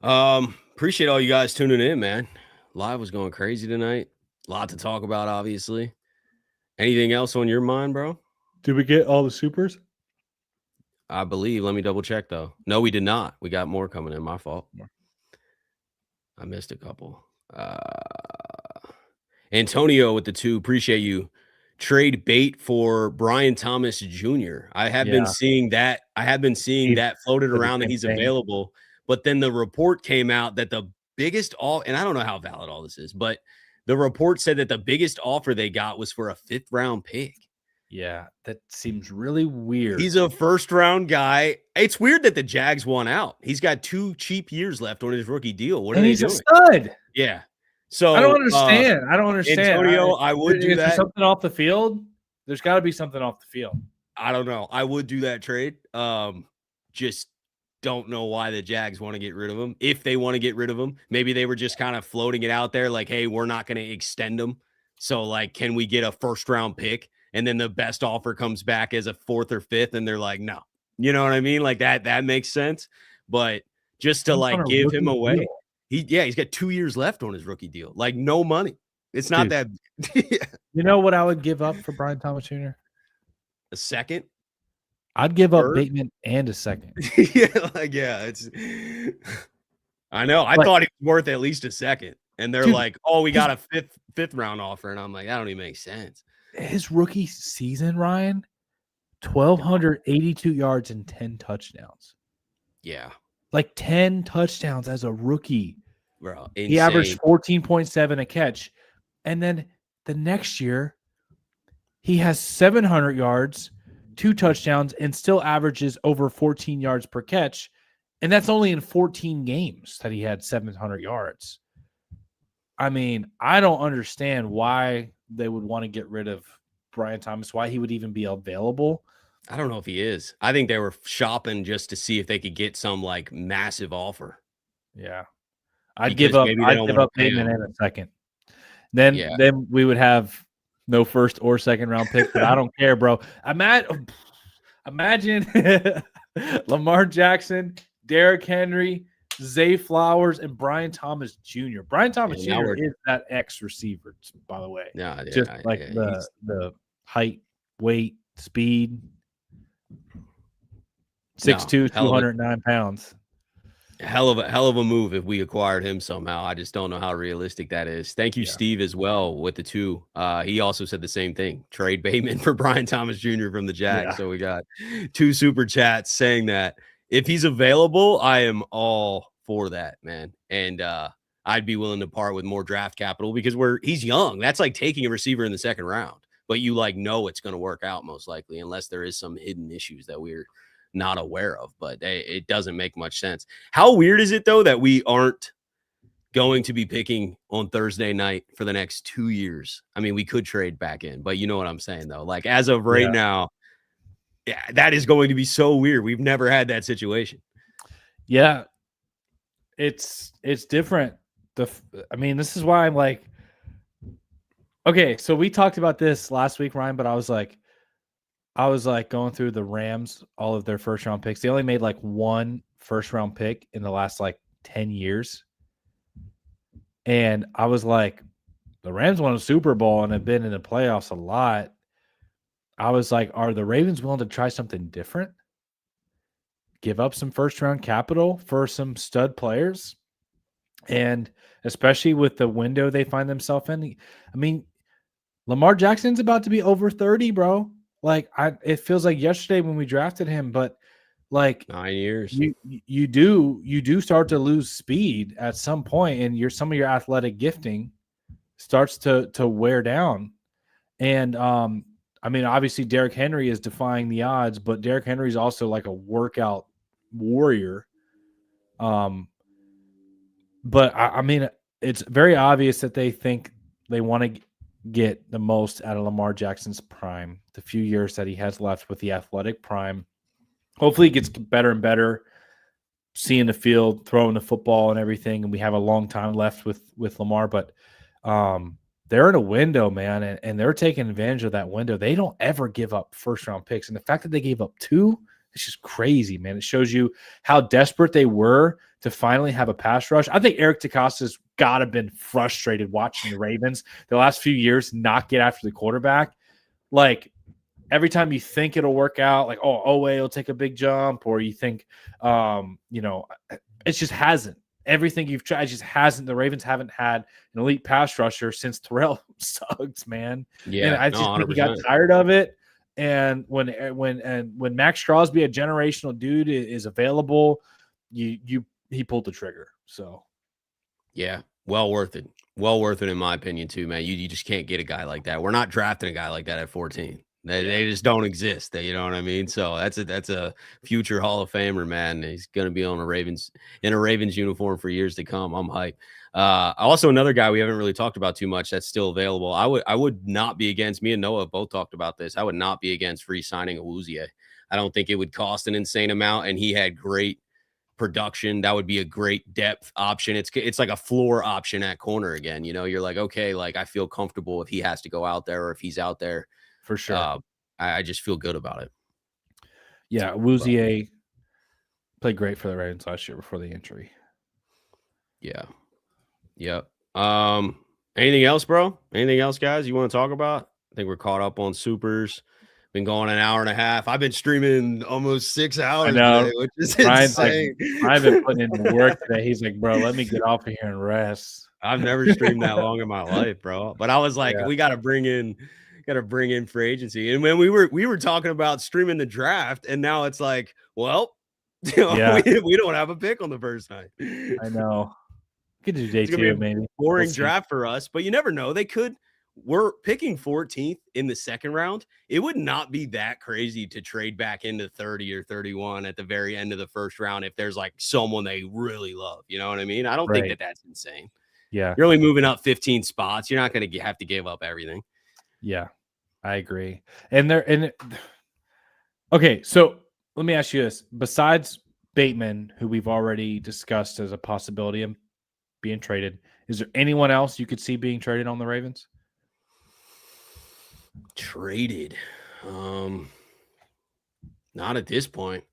Appreciate all you guys tuning in, man. Live was going crazy tonight. A lot to talk about, obviously. Anything else on your mind, bro? Did we get all the supers? I believe. Let me double check, though. No, we did not. We got more coming in. My fault. I missed a couple. Antonio with the 2. Appreciate you. Trade Bate for Brian Thomas Jr. I have been seeing that. That floated around that he's available. But then the report came out that the biggest and I don't know how valid all this is, but the report said that the biggest offer they got was for a 5th round pick. Yeah, that seems really weird. He's a 1st round guy. It's weird that the Jags won out. He's got 2 cheap years left on his rookie deal. What are they doing? He's a stud. Yeah. So I don't understand. I don't understand. Antonio, I would do Is there that. something off the field? There's got to be something off the field. I don't know. I would do that trade. Just don't know why the Jags want to get rid of him. If they want to get rid of him, maybe they were just kind of floating it out there like, hey, we're not going to extend him. So, like, can we get a first round pick? And then the best offer comes back as a 4th or 5th, and they're like, no. You know what I mean? Like that makes sense. But just to like give him away, he's got 2 years left on his rookie deal. Like, no money. It's not that. You know what I would give up for Brian Thomas Jr.? A second? I'd give up Bateman and a second. It's. I know. I thought he was worth at least a second, and they're like, "Oh, we got a fifth round offer," and I'm like, "That don't even make sense." His rookie season, Ryan, 1,282 yards and 10 touchdowns. Yeah, like 10 touchdowns as a rookie, bro. Insane. He averaged 14.7 a catch, and then the next year, he has 700 yards. 2 touchdowns, and still averages over 14 yards per catch. And that's only in 14 games that he had 700 yards. I mean, I don't understand why they would want to get rid of Brian Thomas, why he would even be available. I don't know if he is. I think they were shopping just to see if they could get some like massive offer. Yeah. I'd give up Bateman in a second. Then we would have no first or second round pick, but I don't care, bro. Imagine Lamar Jackson, Derrick Henry, Zay Flowers, and Brian Thomas Jr. Brian Thomas Jr. is that X receiver, by the way. The height, weight, speed. 6'2", 209 pounds. Hell of a move if we acquired him somehow. I just don't know how realistic that is. Thank you, Steve, as well with the 2. He also said the same thing. Trade Bateman for Brian Thomas Jr. from the Jags. Yeah. So we got 2 super chats saying that if he's available, I am all for that, man. And I'd be willing to part with more draft capital because he's young. That's like taking a receiver in the 2nd round, but you know it's going to work out most likely unless there is some hidden issues that we're not aware of, but it doesn't make much sense. How weird is it though that we aren't going to be picking on Thursday night for the next 2 years? I mean, we could trade back in, but you know what I'm saying though. Like as of right now, that is going to be so weird. We've never had that situation. Yeah, it's different. This is why I'm like, okay. So we talked about this last week, Ryan, but I was like going through the Rams, all of their first round picks. They only made like 1 first round pick in the last like 10 years. And I was like, the Rams won a Super Bowl and have been in the playoffs a lot. I was like, are the Ravens willing to try something different? Give up some first round capital for some stud players? And especially with the window they find themselves in. I mean, Lamar Jackson's about to be over 30, bro. Like it feels like yesterday when we drafted him, but like 9 years, you do start to lose speed at some point, and some of your athletic gifting starts to wear down. And obviously Derrick Henry is defying the odds, but Derrick Henry is also like a workout warrior. But it's very obvious that they think they want to get the most out of Lamar Jackson's prime, the few years that he has left with the athletic prime. Hopefully he gets better and better, seeing the field, throwing the football and everything, and we have a long time left with Lamar. But they're in a window, man, and they're taking advantage of that window. They don't ever give up first-round picks, and the fact that they gave up 2, it's just crazy, man. It shows you how desperate they were to finally have a pass rush. I think Eric DeCosta's got to have been frustrated watching the Ravens the last few years not get after the quarterback. Like, every time you think it'll work out, like, Owe will take a big jump, or you think, it just hasn't. Everything you've tried just hasn't. The Ravens haven't had an elite pass rusher since Terrell Suggs, man. Yeah, and I just think he got tired of it. And when Max Crosby, a generational dude, is available, he pulled the trigger. So, yeah, well worth it. Well worth it in my opinion too, man. You just can't get a guy like that. We're not drafting a guy like that at 14. They just don't exist. You know what I mean? So that's a future Hall of Famer, man. He's gonna be on in a Ravens uniform for years to come. I'm hyped. Also another guy we haven't really talked about too much that's still available. I would not be against, me and Noah both talked about this. I would not be against re-signing Awuzie. I don't think it would cost an insane amount, and he had great production. That would be a great depth option. It's like a floor option at corner again. You know, you're like, okay, like I feel comfortable if he has to go out there or if he's out there. For sure. I just feel good about it. Yeah, Awuzie played great for the Ravens last year before the injury. Yeah. Yep. Anything else, bro? Anything else, guys, you want to talk about? I think we're caught up on supers. Been going an hour and a half. I've been streaming almost 6 hours today, which is insane. I've been putting in work today. He's like, bro, let me get off of here and rest. I've never streamed that long in my life, bro. But I was like, we got to bring in free agency. And when we were talking about streaming the draft, and now it's like, well, we don't have a pick on the first night. I know. Could do day two, maybe. Boring draft for us, but you never know. They could. We're picking 14th in the second round. It would not be that crazy to trade back into 30 or 31 at the very end of the first round if there's like someone they really love. You know what I mean? I don't think that that's insane. Yeah. You're only moving up 15 spots. You're not going to have to give up everything. Yeah, I agree. Okay, so let me ask you this. Besides Bateman, who we've already discussed as a possibility of being traded, is there anyone else you could see being traded on the Ravens? Traded? Not at this point.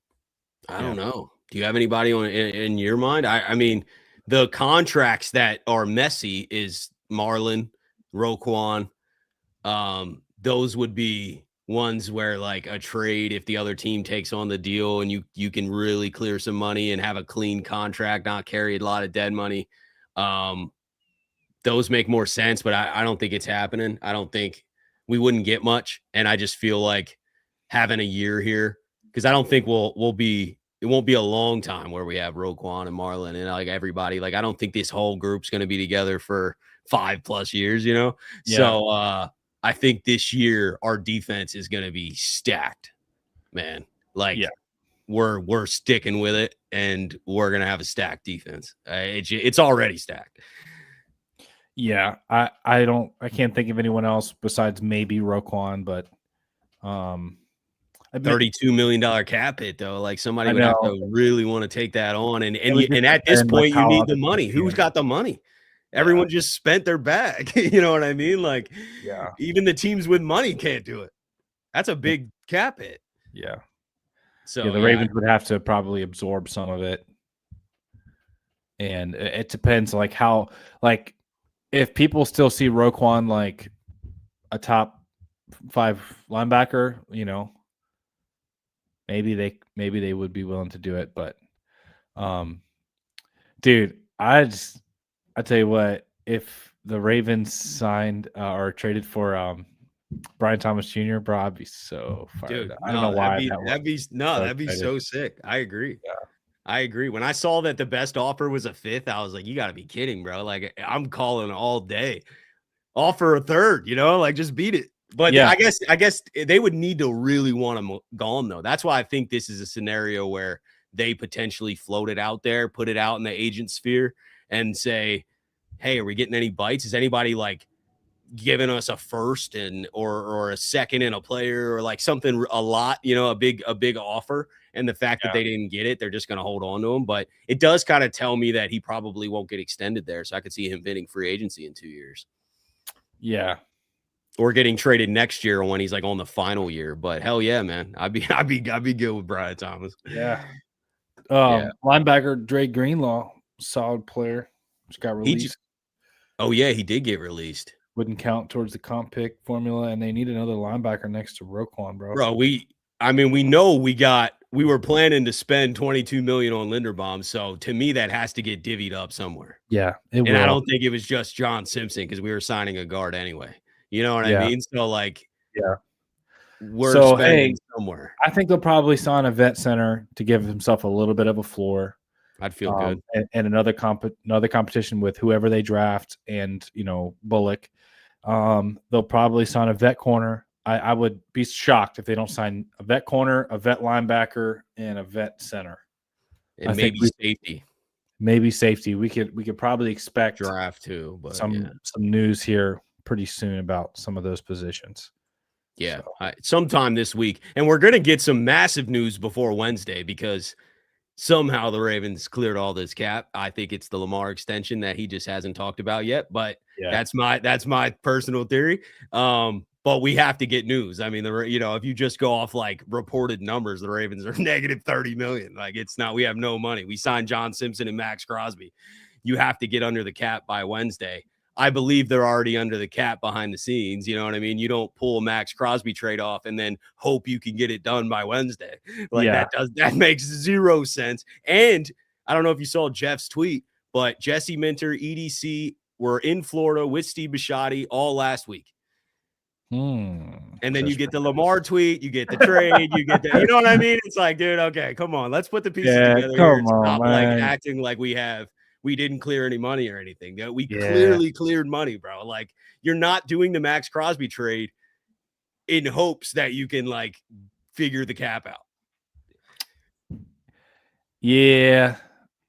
I don't know. Do you have anybody in your mind? I mean, the contracts that are messy is Marlon, Roquan. Those would be ones where like a trade, if the other team takes on the deal and you can really clear some money and have a clean contract, not carry a lot of dead money. Those make more sense, but I don't think it's happening. I don't think we wouldn't get much. And I just feel like having a year here, because I don't think it won't be a long time where we have Roquan and Marlon and like everybody. Like, I don't think this whole group's going to be together for 5+ years, you know? Yeah. So I think this year our defense is going to be stacked, man. Like, we're sticking with it, and we're going to have a stacked defense. It's already stacked. Yeah, I can't think of anyone else besides maybe Roquan, but $32 million cap hit though. Like, somebody would have to really want to take that on, and at this point you need the money. Who's got the money? Everyone just spent their bag. You know what I mean? Like, even the teams with money can't do it. That's a big cap hit. Yeah. So the Ravens would have to probably absorb some of it, and it depends like how if people still see Roquan like a top 5 linebacker, you know, maybe they would be willing to do it. But, dude, I tell you what, if the Ravens signed or traded for Brian Thomas Jr., bro, I'd be so fired. Dude, I don't know why. That'd be so sick. I agree. Yeah. I agree. When I saw that the best offer was a 5th, I was like, you got to be kidding, bro. Like, I'm calling all day. Offer a 3rd, you know, like, just beat it. But I guess they would need to really want him gone, though. That's why I think this is a scenario where they potentially float it out there, put it out in the agent sphere and say, hey, are we getting any bites? Is anybody like giving us a 1st or a 2nd and a player or like something a lot, you know, a big offer? And the fact that they didn't get it, they're just going to hold on to him. But it does kind of tell me that he probably won't get extended there. So I could see him bidding free agency in 2 years. Yeah. Or getting traded next year when he's like on the final year. But hell yeah, man. I'd be good with Brian Thomas. Yeah. Linebacker Dre Greenlaw, solid player. Just got released. He did get released. Wouldn't count towards the comp pick formula, and they need another linebacker next to Roquan, bro. Bro, we know we were planning to spend $22 million on Linderbaum, so to me that has to get divvied up somewhere. Yeah, I don't think it was just John Simpson because we were signing a guard anyway. You know what I mean? So like, we're spending somewhere. I think they'll probably sign a vet center to give himself a little bit of a floor. I'd feel good. And another competition with whoever they draft, and you know, Bullock. They'll probably sign a vet corner. I would be shocked if they don't sign a vet corner, a vet linebacker, and a vet center. And maybe safety. Maybe safety. We could probably expect draft too, but some news here pretty soon about some of those positions. Yeah, so. Sometime this week. And we're going to get some massive news before Wednesday because somehow the Ravens cleared all this cap. I think it's the Lamar extension that he just hasn't talked about yet, but that's my personal theory. But we have to get news. I mean, if you just go off like reported numbers, the Ravens are negative 30 million. Like it's not, we have no money. We signed John Simpson and Max Crosby. You have to get under the cap by Wednesday. I believe they're already under the cap behind the scenes. You know what I mean? You don't pull a Max Crosby trade off and then hope you can get it done by Wednesday. That makes zero sense. And I don't know if you saw Jeff's tweet, but Jesse Minter, EDC were in Florida with Steve Bisciotti all last week. And then you get the Lamar tweet, you get the trade, you get the, you know what I mean? It's like, dude, okay, come on, let's put the pieces together here and stop like acting like we didn't clear any money or anything. We clearly cleared money, bro. Like you're not doing the Max Crosby trade in hopes that you can like figure the cap out. Yeah,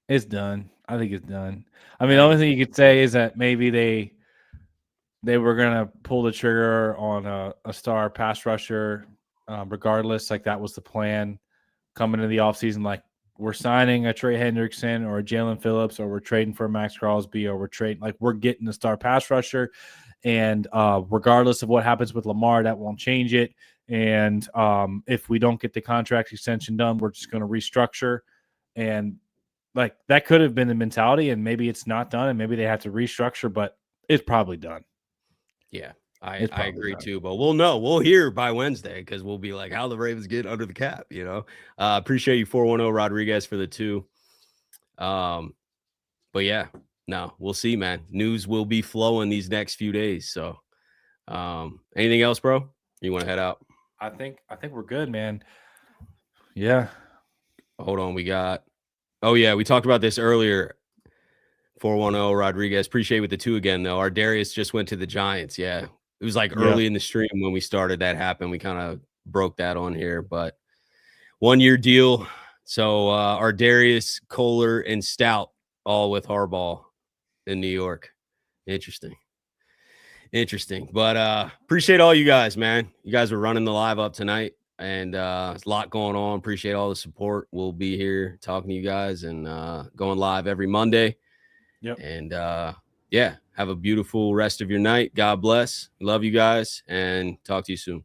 it's done. I think it's done. I mean, the only thing you could say is that maybe they were going to pull the trigger on a star pass rusher regardless. Like that was the plan coming into the offseason. Like we're signing a Trey Hendrickson or a Jalen Phillips, or we're trading for Max Crosby, or we're getting a star pass rusher. And regardless of what happens with Lamar, that won't change it. And if we don't get the contract extension done, we're just going to restructure. And like that could have been the mentality, and maybe it's not done, and maybe they have to restructure, but it's probably done. Yeah, I agree too, but we'll know. We'll hear by Wednesday because we'll be like, how the Ravens get under the cap, you know? Appreciate you, 410 Rodriguez, for the 2. But yeah, no, we'll see, man. News will be flowing these next few days. So anything else, bro? You want to head out? I think we're good, man. Yeah. Hold on, we talked about this earlier. 410 Rodriguez. Appreciate with the 2 again, though. Our Darius just went to the Giants. Yeah. It was like early in the stream when we started that happened. We kind of broke that on here, but 1-year deal. So our Darius, Kohler, and Stout all with Harbaugh in New York. Interesting. But appreciate all you guys, man. You guys were running the live up tonight, and there's a lot going on. Appreciate all the support. We'll be here talking to you guys and going live every Monday. Yep. And have a beautiful rest of your night. God bless. Love you guys, and talk to you soon.